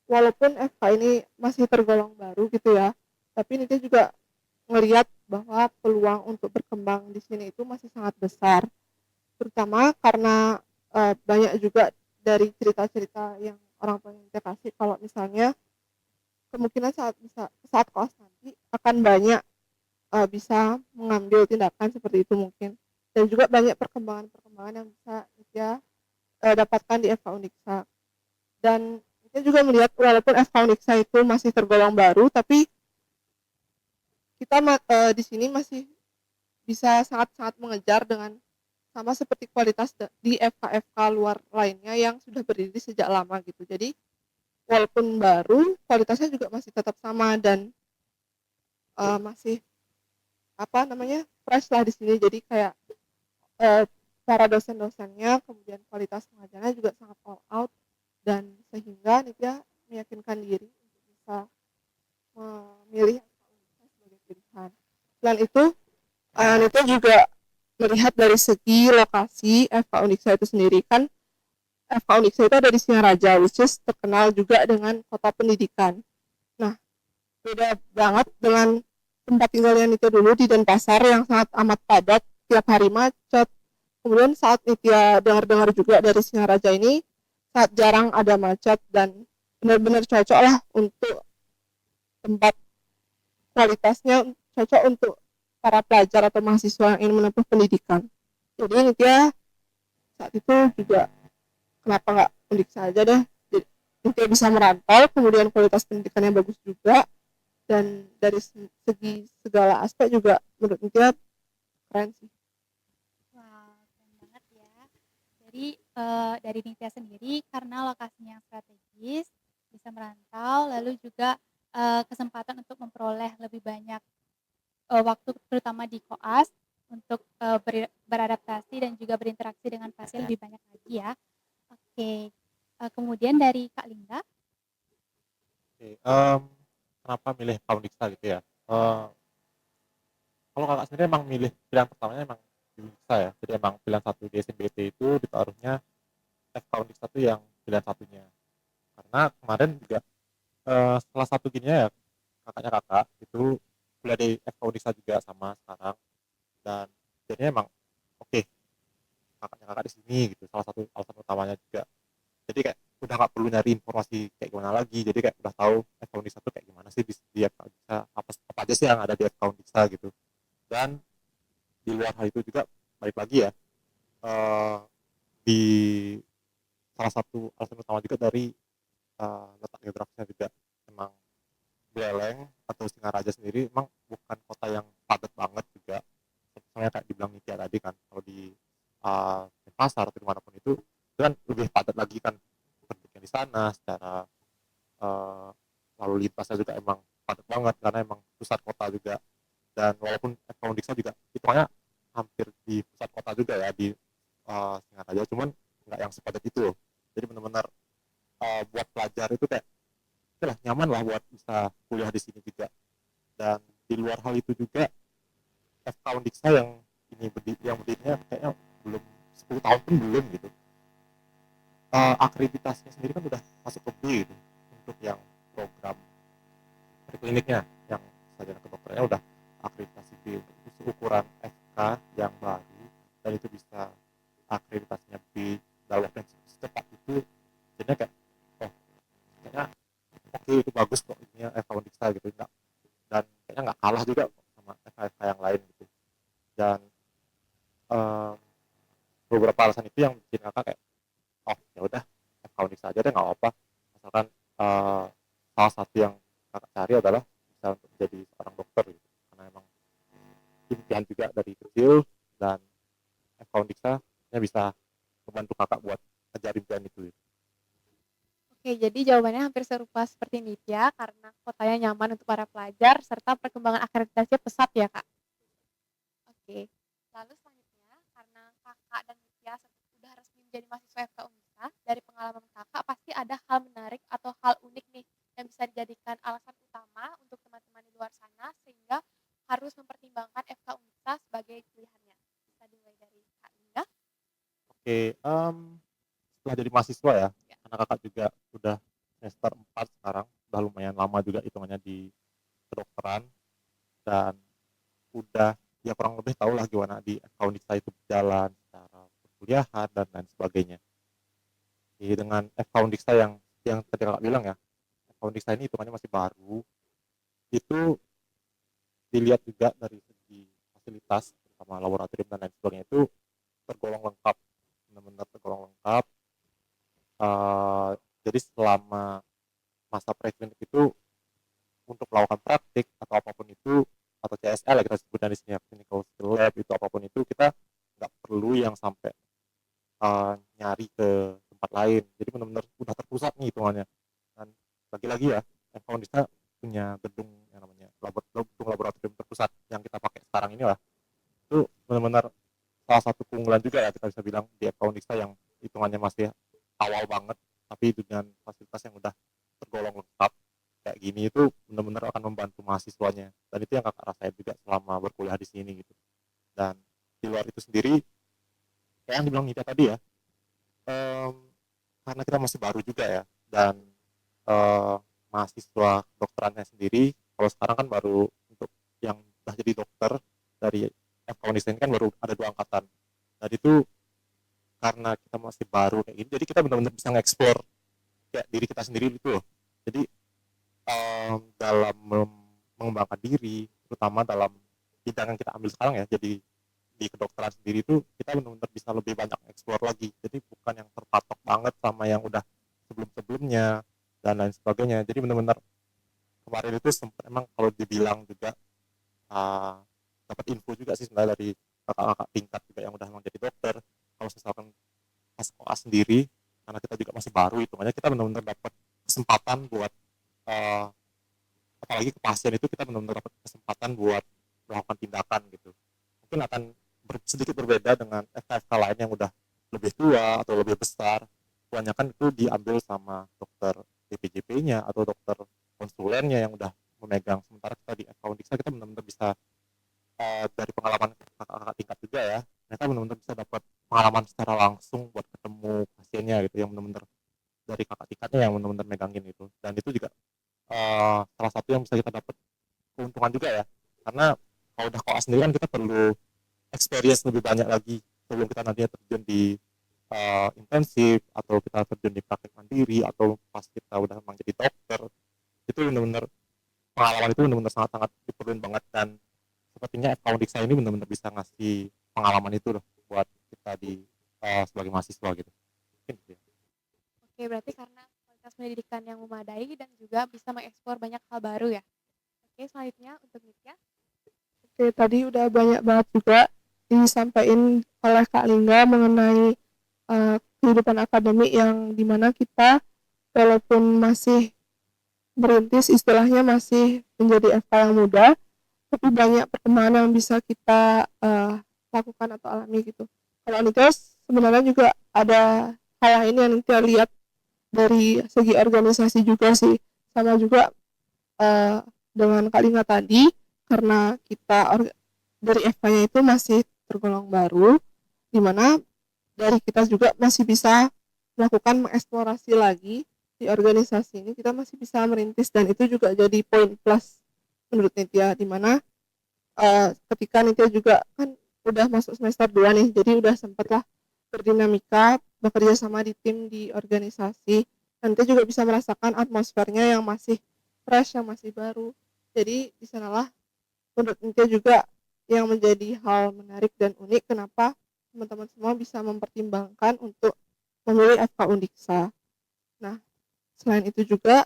Walaupun FK ini masih tergolong baru gitu ya, tapi Nitya juga ngelihat bahwa peluang untuk berkembang di sini itu masih sangat besar. Terutama karena banyak juga dari cerita-cerita yang orang tua Nitya kasih kalau misalnya kemungkinan saat koas nanti akan banyak bisa mengambil tindakan seperti itu mungkin. Dan juga banyak perkembangan-perkembangan yang bisa Nitya dapatkan di FK Uniksa. Dan kita juga melihat walaupun FK Uniksa itu masih tergolong baru, tapi kita di sini masih bisa sangat-sangat mengejar dengan sama seperti kualitas di FK-FK luar lainnya yang sudah berdiri sejak lama gitu. Jadi walaupun baru, kualitasnya juga masih tetap sama dan masih apa namanya fresh lah di sini. Jadi kayak para dosen-dosennya, kemudian kualitas pengajarnya juga sangat all out dan sehingga Nitya meyakinkan diri untuk bisa memilih FK sebagai pilihan. Selain itu, Nitya juga melihat dari segi lokasi FK Uniksa itu sendiri kan FK Uniksa itu ada di Singaraja, which is terkenal juga dengan kota pendidikan. Nah, beda banget dengan tempat tinggalnya Nitya dulu di Denpasar yang sangat amat padat, tiap hari macet. Kemudian saat Nitya dengar-dengar juga dari Singaraja ini, saat jarang ada macet dan benar-benar cocok lah untuk tempat kualitasnya cocok untuk para pelajar atau mahasiswa yang ingin menempuh pendidikan. Jadi Nitya saat itu juga kenapa nggak unik saja deh. Jadi, Nitya bisa merantau, kemudian kualitas pendidikannya bagus juga, dan dari segi segala aspek juga menurut Nitya keren sih. Wow, keren banget ya. Jadi dari Nitya sendiri karena lokasinya yang strategis, bisa merantau, lalu juga kesempatan untuk memperoleh lebih banyak waktu terutama di koas untuk beradaptasi dan juga berinteraksi dengan pasien lebih banyak lagi ya. Oke, kemudian dari Kak Linda. Oke, kenapa milih Kauniksa gitu ya? Kalau kakak sendiri emang milih pilihan pertamanya emang di Uniksa ya. Jadi emang pilihan satu di SNBT itu ditaruhnya Kauniksa itu yang pilihan satunya. Karena kemarin juga salah satu gininya ya kakaknya kakak itu kuliah di Kauniksa juga sama sekarang dan jadinya emang oke kakaknya kakak di sini gitu salah satu alasan utamanya juga. Jadi kayak udah nggak perlu nyari informasi kayak gimana lagi, jadi kayak udah tahu account Disa tuh kayak gimana sih di account Disa, apa aja sih yang ada di account Disa gitu. Dan di luar hal itu juga balik lagi ya, eh, di salah satu alasan utama juga dari letak geografisnya juga emang Buleleng atau Singaraja sendiri emang bukan kota yang padat banget juga, misalnya kayak dibilang Nitya tadi kan kalau di pasar atau dimanapun itu kan lebih padat lagi kan penduduknya di sana secara uh, lalu lintasnya juga emang padat banget karena emang pusat kota juga. Dan walaupun Undiksa juga hitungannya hampir di pusat kota juga ya di Singaraja, cuman nggak yang sepadat itu loh. Jadi benar-benar buat pelajar itu kayak itulah nyaman lah buat bisa kuliah di sini juga. Dan di luar hal itu juga FK Undiksa yang berdirinya kayaknya belum 10 tahun pun belum gitu. Akreditasnya sendiri kan udah masuk ke B gitu untuk yang program kliniknya yang sarjana kedokterannya udah akreditasi B untuk itu ukuran FK yang baru dan itu bisa akreditasinya B dalam waktu yang secepat itu jadinya kayak oh kayaknya kayaknya nggak kalah juga sama FK yang lain gitu. Dan eh, beberapa alasan itu yang bikin kakak kayak, oh ya udah FK saja deh nggak apa, asalkan eh, salah satu yang kakak cari adalah bisa untuk menjadi seorang dokter gitu. Karena emang impian juga dari kecil, dan FK bisa membantu kakak buat kejar impian itu gitu. Oke, jadi jawabannya hampir serupa seperti Nitya karena kotanya nyaman untuk para pelajar serta perkembangan akreditasi pesat ya, Kak. Oke. Lalu selanjutnya, karena Kakak dan Nitya sudah resmi menjadi mahasiswa FK Unesa, dari pengalaman Kakak pasti ada hal menarik atau hal unik nih yang bisa dijadikan alasan utama untuk teman-teman di luar sana sehingga harus mempertimbangkan FK Unesa sebagai pilihannya. Bisa dimulai dari Kak Linda. Oke, setelah jadi mahasiswa ya, Ya. karena kakak juga udah semester 4 sekarang, udah lumayan lama juga hitungannya di kedokteran, dan udah ya kurang lebih tahu lah gimana di FK itu berjalan secara perkuliahan dan lain sebagainya. Jadi dengan FK yang tadi kakak bilang ya, FK ini hitungannya masih baru, itu dilihat juga dari segi fasilitas, terutama laboratorium dan lain sebagainya itu tergolong lengkap, benar-benar tergolong lengkap. Eh, jadi selama masa preklinik itu untuk melakukan praktik atau apapun itu, atau CSL ya kita sebutkan di sini ya, clinical skill lab, itu apapun itu kita nggak perlu yang sampai nyari ke tempat lain. Jadi benar-benar udah terpusat nih hitungannya. Dan lagi-lagi ya, Foundista punya gedung yang namanya gedung laboratorium terpusat yang kita pakai sekarang ini lah. Itu benar-benar salah satu keunggulan juga ya kita bisa bilang di Foundista yang hitungannya masih awal banget, tapi dengan fasilitas yang udah tergolong lengkap kayak gini itu benar-benar akan membantu mahasiswanya, dan itu yang kakak rasain juga selama berkuliah di sini gitu. Dan di luar itu sendiri kayak yang dibilang Nita tadi ya, em, karena kita masih baru juga ya, dan eh, mahasiswa dokterannya sendiri kalau sekarang kan baru untuk yang udah jadi dokter dari FK ini kan baru ada 2 angkatan. Dan itu karena kita masih baru kayak gini, jadi kita benar-benar bisa nge-explore kayak diri kita sendiri gitu loh. Jadi dalam mengembangkan diri, terutama dalam bidang yang kita ambil sekarang ya, jadi di kedokteran sendiri itu kita benar-benar bisa lebih banyak explore lagi. Jadi bukan yang terpatok banget sama yang udah sebelum-sebelumnya dan lain sebagainya. Jadi benar-benar kemarin itu sempat emang kalau dibilang juga uh, dapat info juga sih sebenarnya dari kakak-kakak tingkat juga yang udah emang jadi dokter. Kalau misalkan pas koas sendiri, karena kita juga masih baru, itu makanya kita benar-benar dapat kesempatan buat uh, apalagi ke pasien itu kita benar-benar dapat kesempatan buat melakukan tindakan gitu. Mungkin akan sedikit berbeda dengan FK lain yang udah lebih tua atau lebih besar. Kebanyakan itu diambil sama dokter DPJP-nya atau dokter konsulennya yang udah memegang. Sementara kita di FK kita benar-benar bisa dari pengalaman kakak-kakak tingkat juga ya, mereka benar-benar bisa dapat pengalaman secara langsung buat ketemu pasiennya gitu, yang benar-benar dari kakak tingkatnya yang benar-benar megangin itu. Dan itu juga salah satu yang bisa kita dapat keuntungan juga ya, karena kalau udah koas sendiri kan kita perlu experience lebih banyak lagi sebelum kita nantinya terjun di intensif atau kita terjun di praktek mandiri atau pas kita udah menjadi dokter. Itu benar-benar pengalaman itu benar-benar sangat-sangat diperlukan banget, dan sepertinya Foundiksa ini benar-benar bisa ngasih pengalaman itu loh buat kita di sebagai mahasiswa gitu. Mungkin gitu ya. Oke, berarti karena kualitas pendidikan yang memadai dan juga bisa mengeksplor banyak hal baru ya. Oke, selanjutnya untuk Nitya. Oke, tadi udah banyak banget juga disampaikan oleh Kak Lingga mengenai kehidupan akademik yang dimana kita walaupun masih merintis istilahnya masih menjadi FK yang muda, tapi banyak perkembangan yang bisa kita lakukan atau alami gitu. Kalau Anita sebenarnya juga ada hal lain yang Anita lihat dari segi organisasi juga sih, sama juga dengan Kak Lingga tadi, karena kita dari FK-nya itu masih tergolong baru, di mana dari kita juga masih bisa melakukan mengeksplorasi lagi di organisasi ini, kita masih bisa merintis, dan itu juga jadi poin plus menurut Nitya, di mana ketika Nitya juga kan udah masuk semester 2 nih, jadi udah sempet lah berdinamika bekerja sama di tim di organisasi, nanti juga bisa merasakan atmosfernya yang masih fresh, yang masih baru, Jadi di sanalah menurut Nitya juga yang menjadi hal menarik dan unik kenapa teman-teman semua bisa mempertimbangkan untuk memilih FK Undiksa. Nah, selain itu juga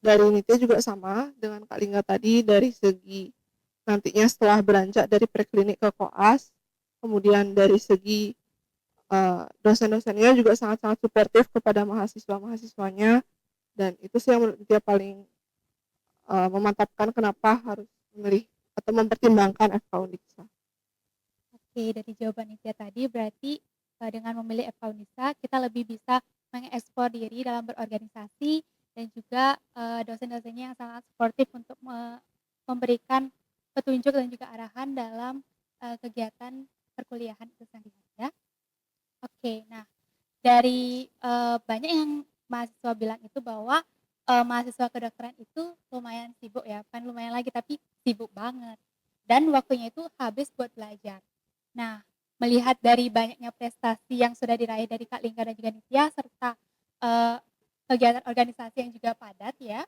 dari Nitya juga sama dengan Kak Lingga tadi dari segi nantinya setelah beranjak dari preklinik ke koas, kemudian dari segi dosen-dosennya juga sangat-sangat suportif kepada mahasiswa-mahasiswanya, dan itu sih yang menurut Nitya paling memantapkan kenapa harus memilih atau mempertimbangkan FK Undiksa. Oke, dari jawaban Nitya tadi berarti dengan memilih FK Undiksa kita lebih bisa mengekspor diri dalam berorganisasi dan juga dosen-dosennya yang sangat suportif untuk memberikan petunjuk dan juga arahan dalam kegiatan perkuliahan itu sendiri ya. Oke, nah dari banyak yang mahasiswa bilang itu bahwa mahasiswa kedokteran itu lumayan sibuk ya, bukan lumayan lagi tapi sibuk banget dan waktunya itu habis buat belajar. Nah, melihat dari banyaknya prestasi yang sudah diraih dari Kak Lingga dan juga Nitya serta eee, kegiatan organisasi yang juga padat ya.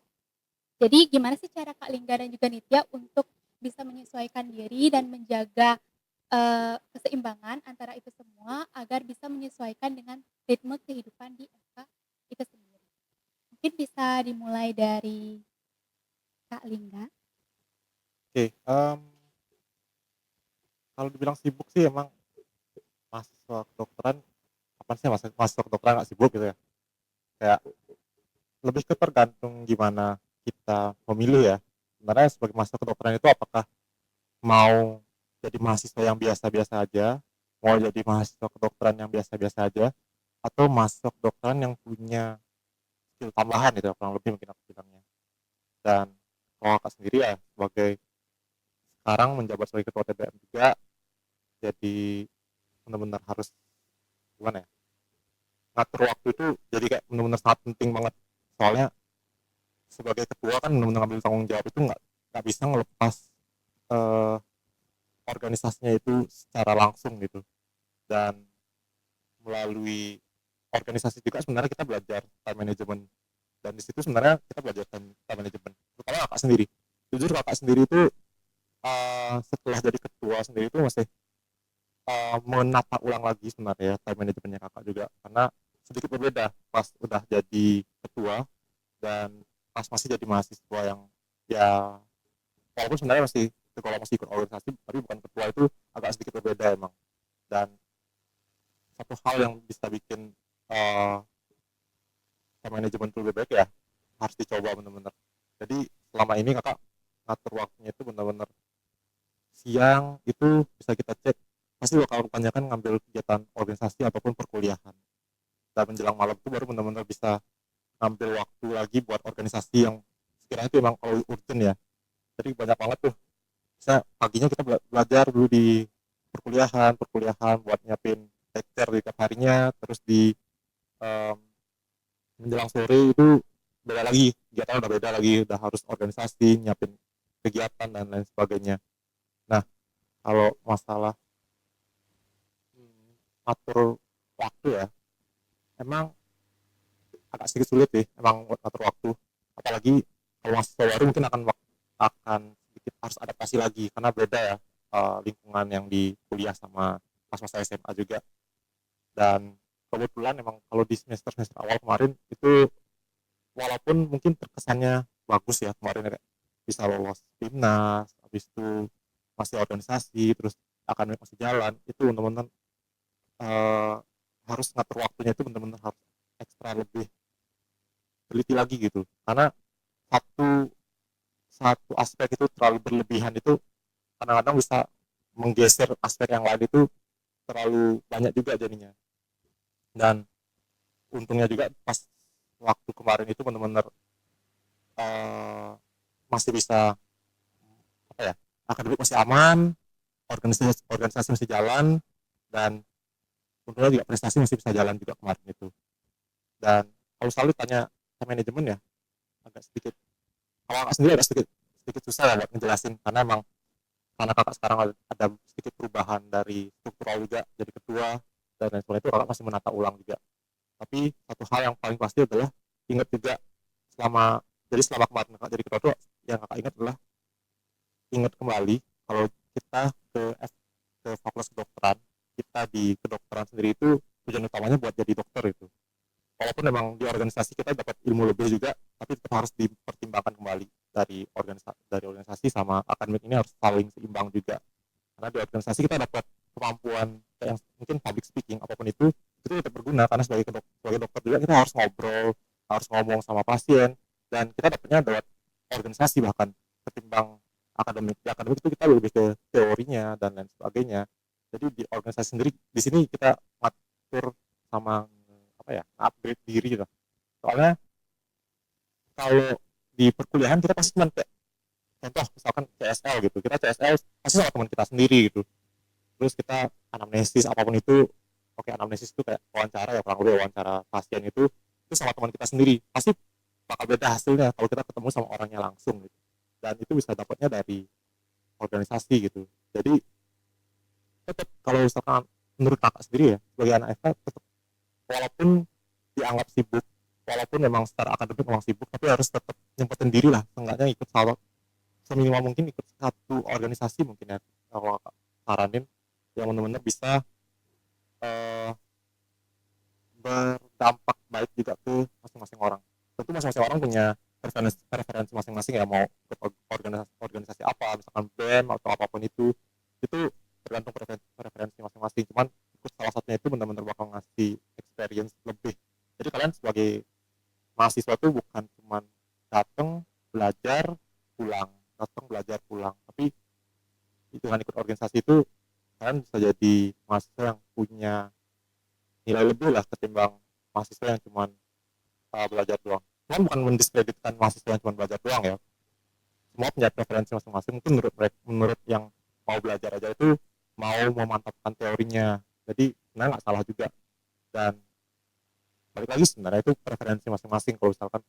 Jadi gimana sih cara Kak Lingga dan juga Nitya untuk bisa menyesuaikan diri dan menjaga keseimbangan antara itu semua agar bisa menyesuaikan dengan ritme kehidupan di FK itu sendiri? Mungkin bisa dimulai dari Kak Lingga. Oke, kalau dibilang sibuk sih emang mahasiswa kedokteran, kapan sih mahasiswa kedokteran nggak sibuk gitu ya? Kayak lebih ke tergantung gimana kita memilih ya. Sebenarnya sebagai mahasiswa kedokteran itu apakah mau jadi mahasiswa yang biasa-biasa aja, mau jadi mahasiswa kedokteran yang biasa-biasa aja, atau mahasiswa kedokteran yang punya skill tambahan gitu ya, kurang lebih mungkin aku bilangnya. Dan kalau kakak sendiri ya sebagai sekarang menjabat sebagai ketua TBM juga, jadi benar-benar harus gimana ya, ngatur waktu itu jadi kayak benar-benar sangat penting banget. Soalnya sebagai ketua kan benar-benar ngambil tanggung jawab itu nggak bisa ngelepas eh, organisasinya itu secara langsung gitu. Dan melalui organisasi juga sebenarnya kita belajar time management, dan di situ sebenarnya kita belajar time management terutama kakak sendiri. Jujur kakak sendiri itu setelah jadi ketua sendiri itu masih menata ulang lagi sebenarnya time manajemennya kakak juga, karena sedikit berbeda pas udah jadi ketua dan pas masih jadi mahasiswa yang ya walaupun sebenarnya masih kalau masih ikut organisasi tapi bukan ketua, itu agak sedikit berbeda emang. Dan satu hal yang bisa bikin uh, manajemen itu lebih baik ya harus dicoba bener-bener. Jadi selama ini kakak ngatur waktunya itu bener-bener siang itu bisa kita cek pasti bakal kebanyakan ngambil kegiatan organisasi ataupun perkuliahan, dan menjelang malam itu baru benar-benar bisa ngambil waktu lagi buat organisasi yang sekiranya itu emang kalau urgent ya. Jadi banyak banget tuh, bisa paginya kita belajar dulu di perkuliahan buat nyiapin lecture di tiap harinya, terus di um, menjelang sore itu beda lagi, kegiatan udah beda lagi, udah harus organisasi nyiapin kegiatan dan lain sebagainya. Nah, kalau masalah atur waktu ya, emang agak sedikit sulit sih emang atur waktu, apalagi kalau mahasiswa baru mungkin akan sedikit harus adaptasi lagi karena beda ya lingkungan yang di kuliah sama pas masa SMA juga. Dan kebetulan emang kalau di semester awal kemarin itu walaupun mungkin terkesannya bagus ya kemarin ya, bisa lolos timnas, habis itu masih organisasi, terus akademik masih jalan, itu teman-teman harus ngatur waktunya itu benar-benar harus ekstra lebih teliti lagi gitu, karena satu satu aspek itu terlalu berlebihan itu kadang-kadang bisa menggeser aspek yang lain itu terlalu banyak juga jadinya. Dan untungnya juga pas waktu kemarin itu benar-benar masih bisa apa ya, akademik masih aman, organisasi organisasi masih jalan, dan untungnya juga prestasi masih bisa jalan juga kemarin itu. Dan kalau selalu tanya manajemen ya agak sedikit, kalau kakak sendiri agak sedikit sedikit susah ya buat ngejelasin, karena emang karena kakak sekarang ada sedikit perubahan dari struktural juga jadi ketua dan lain sebagainya, itu kakak masih menata ulang juga. Tapi satu hal yang paling pasti adalah ingat juga selama kemarin kakak jadi ketua itu yang kakak ingat adalah ingat kembali kalau kita ke fakultas kedokteran, kita di kedokteran sendiri itu tujuan utamanya buat jadi dokter itu. Walaupun memang di organisasi kita dapat ilmu lebih juga, tapi tetap harus dipertimbangkan kembali dari organisasi sama akademik ini harus saling seimbang juga. Karena di organisasi kita dapat kemampuan kayak yang mungkin public speaking apapun itu tetap berguna karena sebagai dokter juga kita harus ngobrol, harus ngomong sama pasien, dan kita dapatnya lewat organisasi bahkan ketimbang akademik. Di akademik itu kita lebih ke teorinya dan lain sebagainya. Jadi di organisasi sendiri di sini kita ngatur sama apa ya, upgrade diri lah. Soalnya kalau di perkuliahan kita pasti cuma kayak contoh misalkan CSL gitu, kita CSL pasti sama teman kita sendiri gitu, terus kita anamnesis apapun itu, oke anamnesis itu kayak wawancara ya, kurang lebih wawancara pasien itu sama teman kita sendiri pasti bakal beda hasilnya kalau kita ketemu sama orangnya langsung gitu, dan itu bisa dapatnya dari organisasi gitu. Jadi tetap kalau misalkan menurut kakak sendiri ya sebagai anak FK tetap walaupun dianggap sibuk, walaupun memang secara akademik memang sibuk, tapi harus tetap nyempetin diri lah, seenggaknya ikut seminimal mungkin ikut satu organisasi mungkin ya, kalau kakak saranin yang benar-benar bisa eh, berdampak baik juga ke masing-masing orang. Tentu masing-masing orang punya preferensi masing-masing ya, mau ikut organisasi apa, misalkan BEM atau apapun itu tergantung preferensi masing-masing. Cuman ikut salah satunya itu benar-benar bakal ngasih experience lebih. Jadi kalian sebagai mahasiswa tuh bukan cuman datang belajar pulang, datang belajar pulang, tapi itu dengan ikut organisasi itu kalian bisa jadi mahasiswa yang punya nilai lebih lah ketimbang mahasiswa yang cuma belajar doang. Cuman bukan mendiskreditkan mahasiswa yang cuma belajar doang ya. Semua punya preferensi masing-masing. Mungkin menurut yang mau belajar aja itu mau memantapkan teorinya. Jadi sebenarnya nggak salah juga. Dan balik lagi sebenarnya itu preferensi masing-masing. Kalau misalkan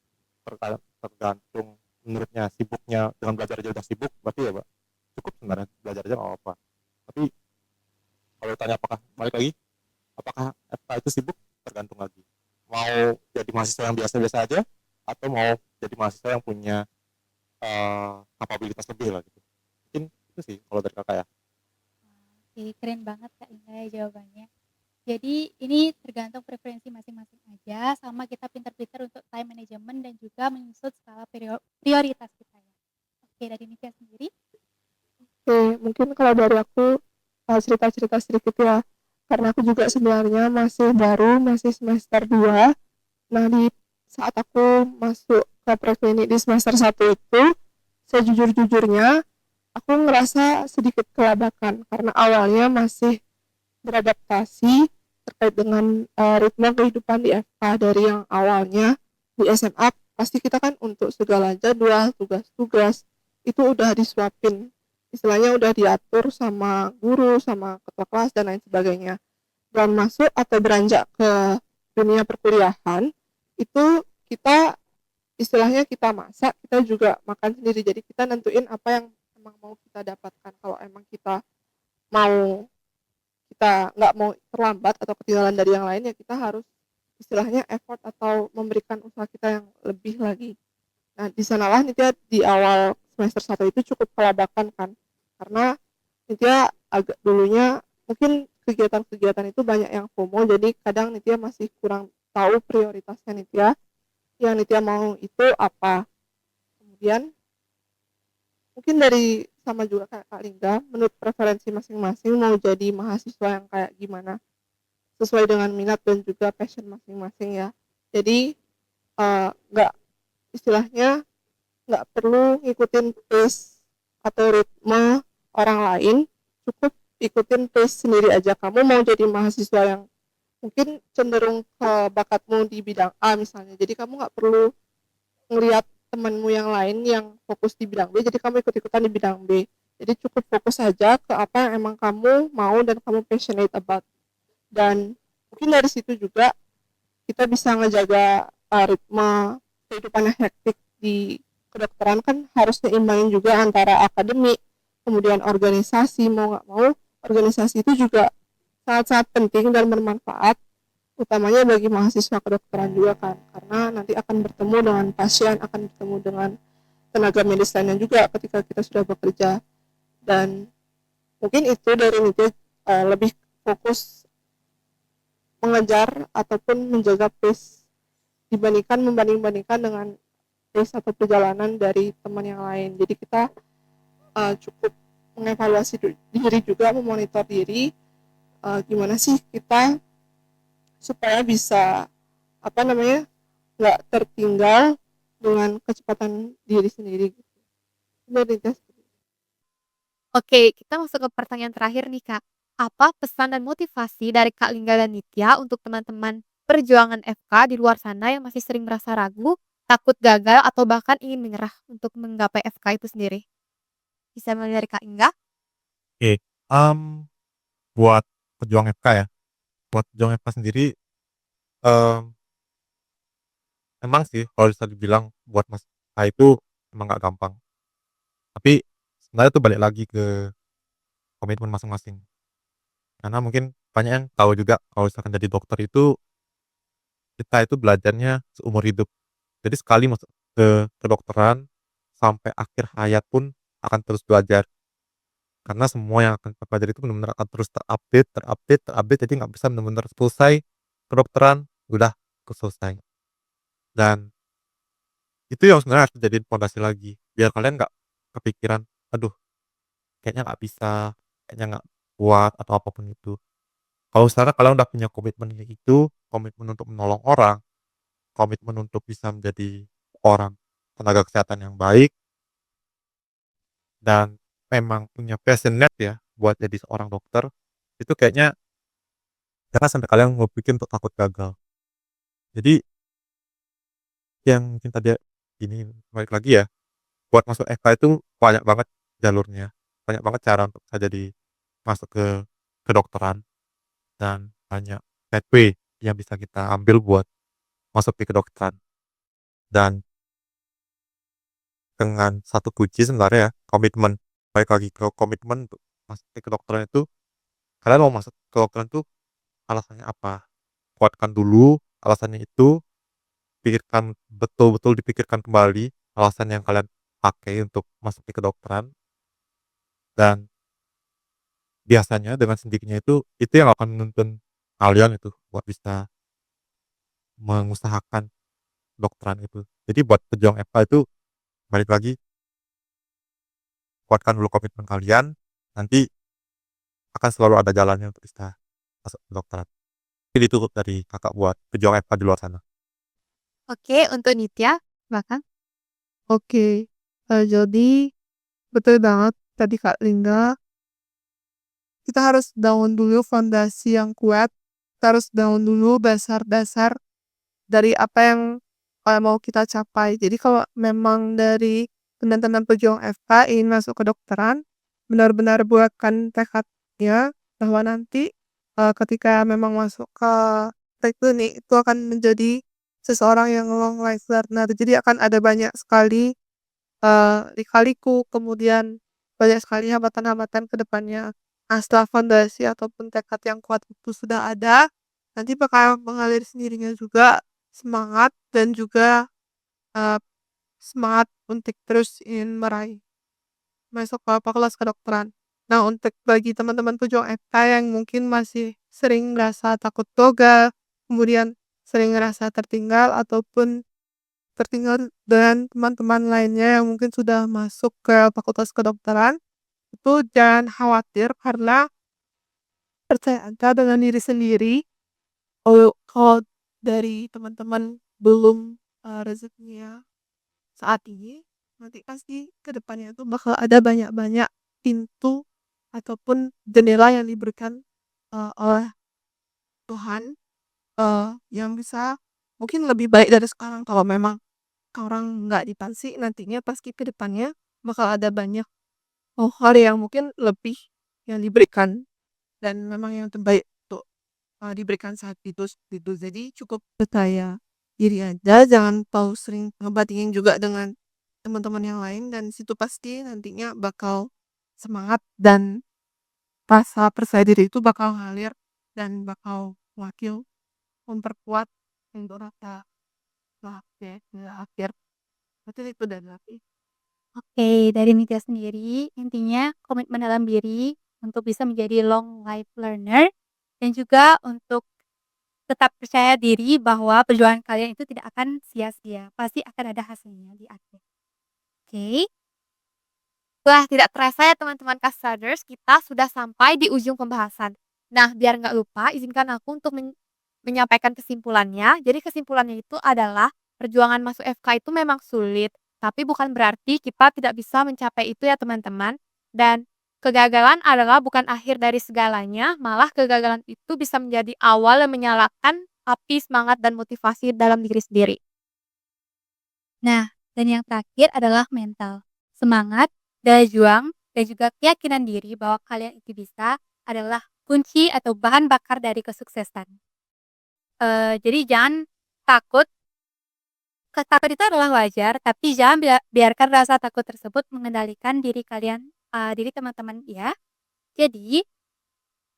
tergantung menurutnya sibuknya dengan belajar aja udah sibuk, berarti ya Pak cukup sebenarnya belajar aja nggak apa-apa. Tapi kalau ditanya apakah balik lagi apakah FK itu sibuk, tergantung lagi mau jadi mahasiswa yang biasa-biasa aja atau mau jadi mahasiswa yang punya kapabilitas lebih lah gitu. Mungkin itu sih kalau dari kakak ya. Oke, keren banget Kak Indah ya jawabannya. Jadi ini tergantung preferensi masing-masing aja, sama kita pintar-pintar untuk time management dan juga menyusun skala prioritas kita ya. Oke, dari Nivea sendiri? Oke, mungkin kalau dari aku cerita-cerita sedikit ya. Karena aku juga sebenarnya masih baru, masih semester 2. Nah, di saat aku masuk ke preklinik di semester 1 itu, sejujur-jujurnya aku ngerasa sedikit kelabakan karena awalnya masih beradaptasi terkait dengan ritme kehidupan di FK. Dari yang awalnya di SMA pasti kita kan untuk segala jadwal, tugas-tugas itu udah disuapin, istilahnya udah diatur sama guru, sama ketua kelas dan lain sebagainya. Dan masuk atau beranjak ke dunia perkuliahan itu kita istilahnya kita masak, kita juga makan sendiri, jadi kita nentuin apa yang emang mau kita dapatkan. Kalau emang mau kita nggak mau terlambat atau ketinggalan dari yang lain, ya kita harus istilahnya effort atau memberikan usaha kita yang lebih lagi. Nah, di sanalah Nitya di awal semester 1 itu cukup kelabakan kan, karena Nitya agak dulunya mungkin kegiatan-kegiatan itu banyak yang FOMO, jadi kadang Nitya masih kurang tahu prioritasnya Nitya, yang Nitya mau itu apa. Kemudian mungkin dari sama juga kayak Kak Lingga, menurut preferensi masing-masing mau jadi mahasiswa yang kayak gimana, sesuai dengan minat dan juga passion masing-masing ya. Jadi nggak istilahnya nggak perlu ngikutin pace atau ritme orang lain, cukup ikutin pace sendiri aja. Kamu mau jadi mahasiswa yang mungkin cenderung ke bakatmu di bidang A misalnya, jadi kamu nggak perlu ngelihat temanmu yang lain yang fokus di bidang B, jadi kamu ikut-ikutan di bidang B. Jadi cukup fokus saja ke apa yang emang kamu mau dan kamu passionate about. Dan mungkin dari situ juga kita bisa ngejaga ritme kehidupan yang hektik di kedokteran, kan harus seimbangin juga antara akademik, kemudian organisasi. Mau nggak mau organisasi itu juga sangat-sangat penting dan bermanfaat, utamanya bagi mahasiswa kedokteran juga kan, karena nanti akan bertemu dengan pasien, akan bertemu dengan tenaga medis lainnya juga ketika kita sudah bekerja. Dan mungkin itu dari Nitya lebih fokus mengejar ataupun menjaga pace dibandingkan membanding-bandingkan dengan pace atau perjalanan dari teman yang lain. Jadi kita cukup mengevaluasi diri juga, memonitor diri, gimana sih kita supaya bisa apa namanya nggak tertinggal dengan kecepatan diri sendiri. Benar Nitya? Oke, kita masuk ke pertanyaan terakhir nih Kak. Apa pesan dan motivasi dari Kak Lingga dan Nitya untuk teman-teman perjuangan FK di luar sana yang masih sering merasa ragu, takut gagal, atau bahkan ingin menyerah untuk menggapai FK itu sendiri? Bisa mulai dari Kak Lingga? Oke, buat pejuang FK ya, buat pejuang FK sendiri, mmm, emang sih kalau bisa dibilang buat masuk FK itu emang nggak gampang, tapi sebenarnya tuh balik lagi ke komitmen masing-masing. Karena mungkin banyak yang tahu juga kalau misalkan jadi dokter itu, kita itu belajarnya seumur hidup. Jadi sekali masuk ke kedokteran, sampai akhir hayat pun akan terus belajar. Karena semua yang akan kita pelajari itu benar-benar akan terus terupdate terupdate terupdate, jadi nggak bisa benar-benar selesai kedokteran, udah selesai. Dan itu yang sebenarnya harus dijadiin pondasi lagi, biar kalian nggak kepikiran, "Aduh, kayaknya nggak bisa, kayaknya nggak kuat," atau apapun itu. Kalau misalnya kalian udah punya komitmen kayak gitu, komitmen untuk menolong orang, komitmen untuk bisa menjadi orang tenaga kesehatan yang baik, dan memang punya passionate ya buat jadi seorang dokter, itu kayaknya jangan sampai kalian berpikir untuk takut gagal. Jadi yang mungkin tadi ini balik lagi ya, buat masuk FK itu banyak banget jalurnya, banyak banget cara untuk bisa jadi masuk ke kedokteran, dan banyak pathway yang bisa kita ambil buat masuk ke kedokteran. Dan dengan satu kunci sebenarnya ya, komitmen. Balik lagi ke komitmen untuk masuk ke kedokteran itu, kalian mau masuk ke kedokteran tuh alasannya apa? Kuatkan dulu alasannya itu, pikirkan betul-betul, dipikirkan kembali alasan yang kalian pakai untuk masuk ke kedokteran, dan biasanya dengan sendirinya itu yang akan menuntun kalian itu buat bisa mengusahakan kedokteran itu. Jadi buat pejuang FK itu balik lagi, kuatkan dulu komitmen kalian, nanti akan selalu ada jalannya untuk bisa masuk kedokteran. Jadi itu dari Kakak buat pejuang FK di luar sana. Oke, untuk Nitya, bahkan. Oke, jadi betul banget tadi Kak Lingga, kita harus bangun dulu fondasi yang kuat, kita harus bangun dulu dasar-dasar dari apa yang mau kita capai. Jadi kalau memang dari teman-teman pejuang FK ingin masuk kedokteran, benar-benar buatkan tekadnya bahwa nanti ketika memang masuk ke teknik itu akan menjadi seseorang yang long life learner. Jadi akan ada banyak sekali lika-liku, kemudian banyak sekali hambatan-hambatan ke depannya. Nah, setelah fondasi ataupun tekad yang kuat itu sudah ada, nanti bakal mengalir sendirinya juga semangat dan juga, eee, semangat untuk terus ingin meraih masuk ke fakultas kedokteran. Nah, untuk bagi teman-teman pejuang FK yang mungkin masih sering merasa takut gagal, kemudian sering ngerasa tertinggal ataupun tertinggal dengan teman-teman lainnya yang mungkin sudah masuk ke fakultas kedokteran, itu jangan khawatir karena percaya aja dengan diri sendiri. Kalau dari teman-teman belum, rezekinya saat ini, nanti pasti ke depannya itu bakal ada banyak-banyak pintu ataupun jendela yang diberikan, oleh Tuhan, yang bisa mungkin lebih baik dari sekarang. Kalau memang orang nggak dikasih, nantinya pasti ke depannya bakal ada banyak hal yang mungkin lebih yang diberikan dan memang yang terbaik untuk, diberikan saat itu, seperti itu. Jadi cukup percaya diri aja, jangan terlalu sering ngebandingin juga dengan teman-teman yang lain, dan situ pasti nantinya bakal semangat dan rasa percaya diri itu bakal ngalir dan bakal memperkuat untuk rasa lah, oke, hingga akhir. Berarti itu dari aku. Oke, dari Nitya sendiri, intinya komitmen dalam diri untuk bisa menjadi long life learner dan juga untuk tetap percaya diri bahwa perjuangan kalian itu tidak akan sia-sia, pasti akan ada hasilnya di akhir. Oke. Wah, tidak terasa ya teman-teman Castraders, kita sudah sampai di ujung pembahasan. Nah, biar nggak lupa, izinkan aku untuk menyampaikan kesimpulannya. Jadi kesimpulannya itu adalah perjuangan masuk FK itu memang sulit, tapi bukan berarti kita tidak bisa mencapai itu ya teman-teman. Dan kegagalan adalah bukan akhir dari segalanya, malah kegagalan itu bisa menjadi awal yang menyalakan api semangat dan motivasi dalam diri sendiri. Nah, dan yang terakhir adalah mental. Semangat, daya juang, dan juga keyakinan diri bahwa kalian itu bisa adalah kunci atau bahan bakar dari kesuksesan. Jadi jangan takut. Takut itu adalah wajar, tapi jangan biarkan rasa takut tersebut mengendalikan diri kalian, diri teman-teman ya. Jadi,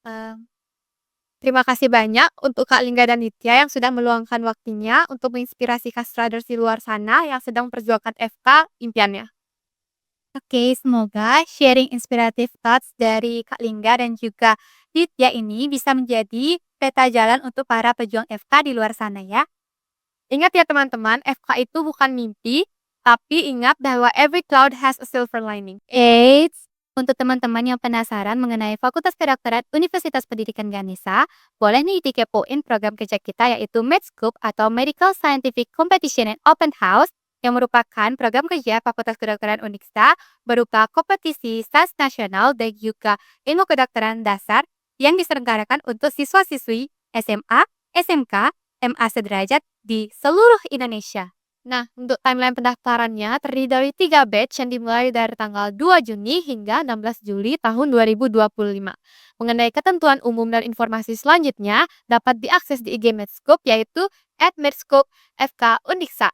eee, Terima kasih banyak untuk Kak Lingga dan Nitya yang sudah meluangkan waktunya untuk menginspirasi Castraders di luar sana yang sedang memperjuangkan FK impiannya. oke, semoga sharing inspiratif thoughts dari Kak Lingga dan juga Ditya ini bisa menjadi peta jalan untuk para pejuang FK di luar sana ya. Ingat ya teman-teman, FK itu bukan mimpi, tapi ingat bahwa every cloud has a silver lining. Eits, untuk teman-teman yang penasaran mengenai Fakultas Kedokteran Universitas Pendidikan Ganesha, boleh nih dikepoin program kerja kita yaitu Medscoop atau Medical Scientific Competition and Open House yang merupakan program kerja Fakultas Kedokteran Uniksa berupa kompetisi SAS nasional dan juga ilmu kedokteran dasar yang diselenggarakan untuk siswa-siswi SMA, SMK, MA sederajat di seluruh Indonesia. Nah, untuk timeline pendaftarannya terdiri dari 3 batch yang dimulai dari tanggal 2 Juni hingga 16 Juli tahun 2025. Mengenai ketentuan umum dan informasi selanjutnya dapat diakses di IG Medscoop yaitu @medscoop_fk_uniksa.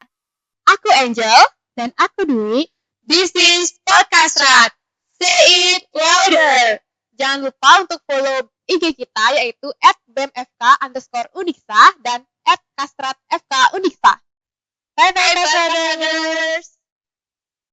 Aku Angel. Dan aku Dwi. This is Podcast Rat. Say it louder. Jangan lupa untuk follow IG kita yaitu @bemfk_uniksa dan @kastratfkuniksa. Bye bye, brothers.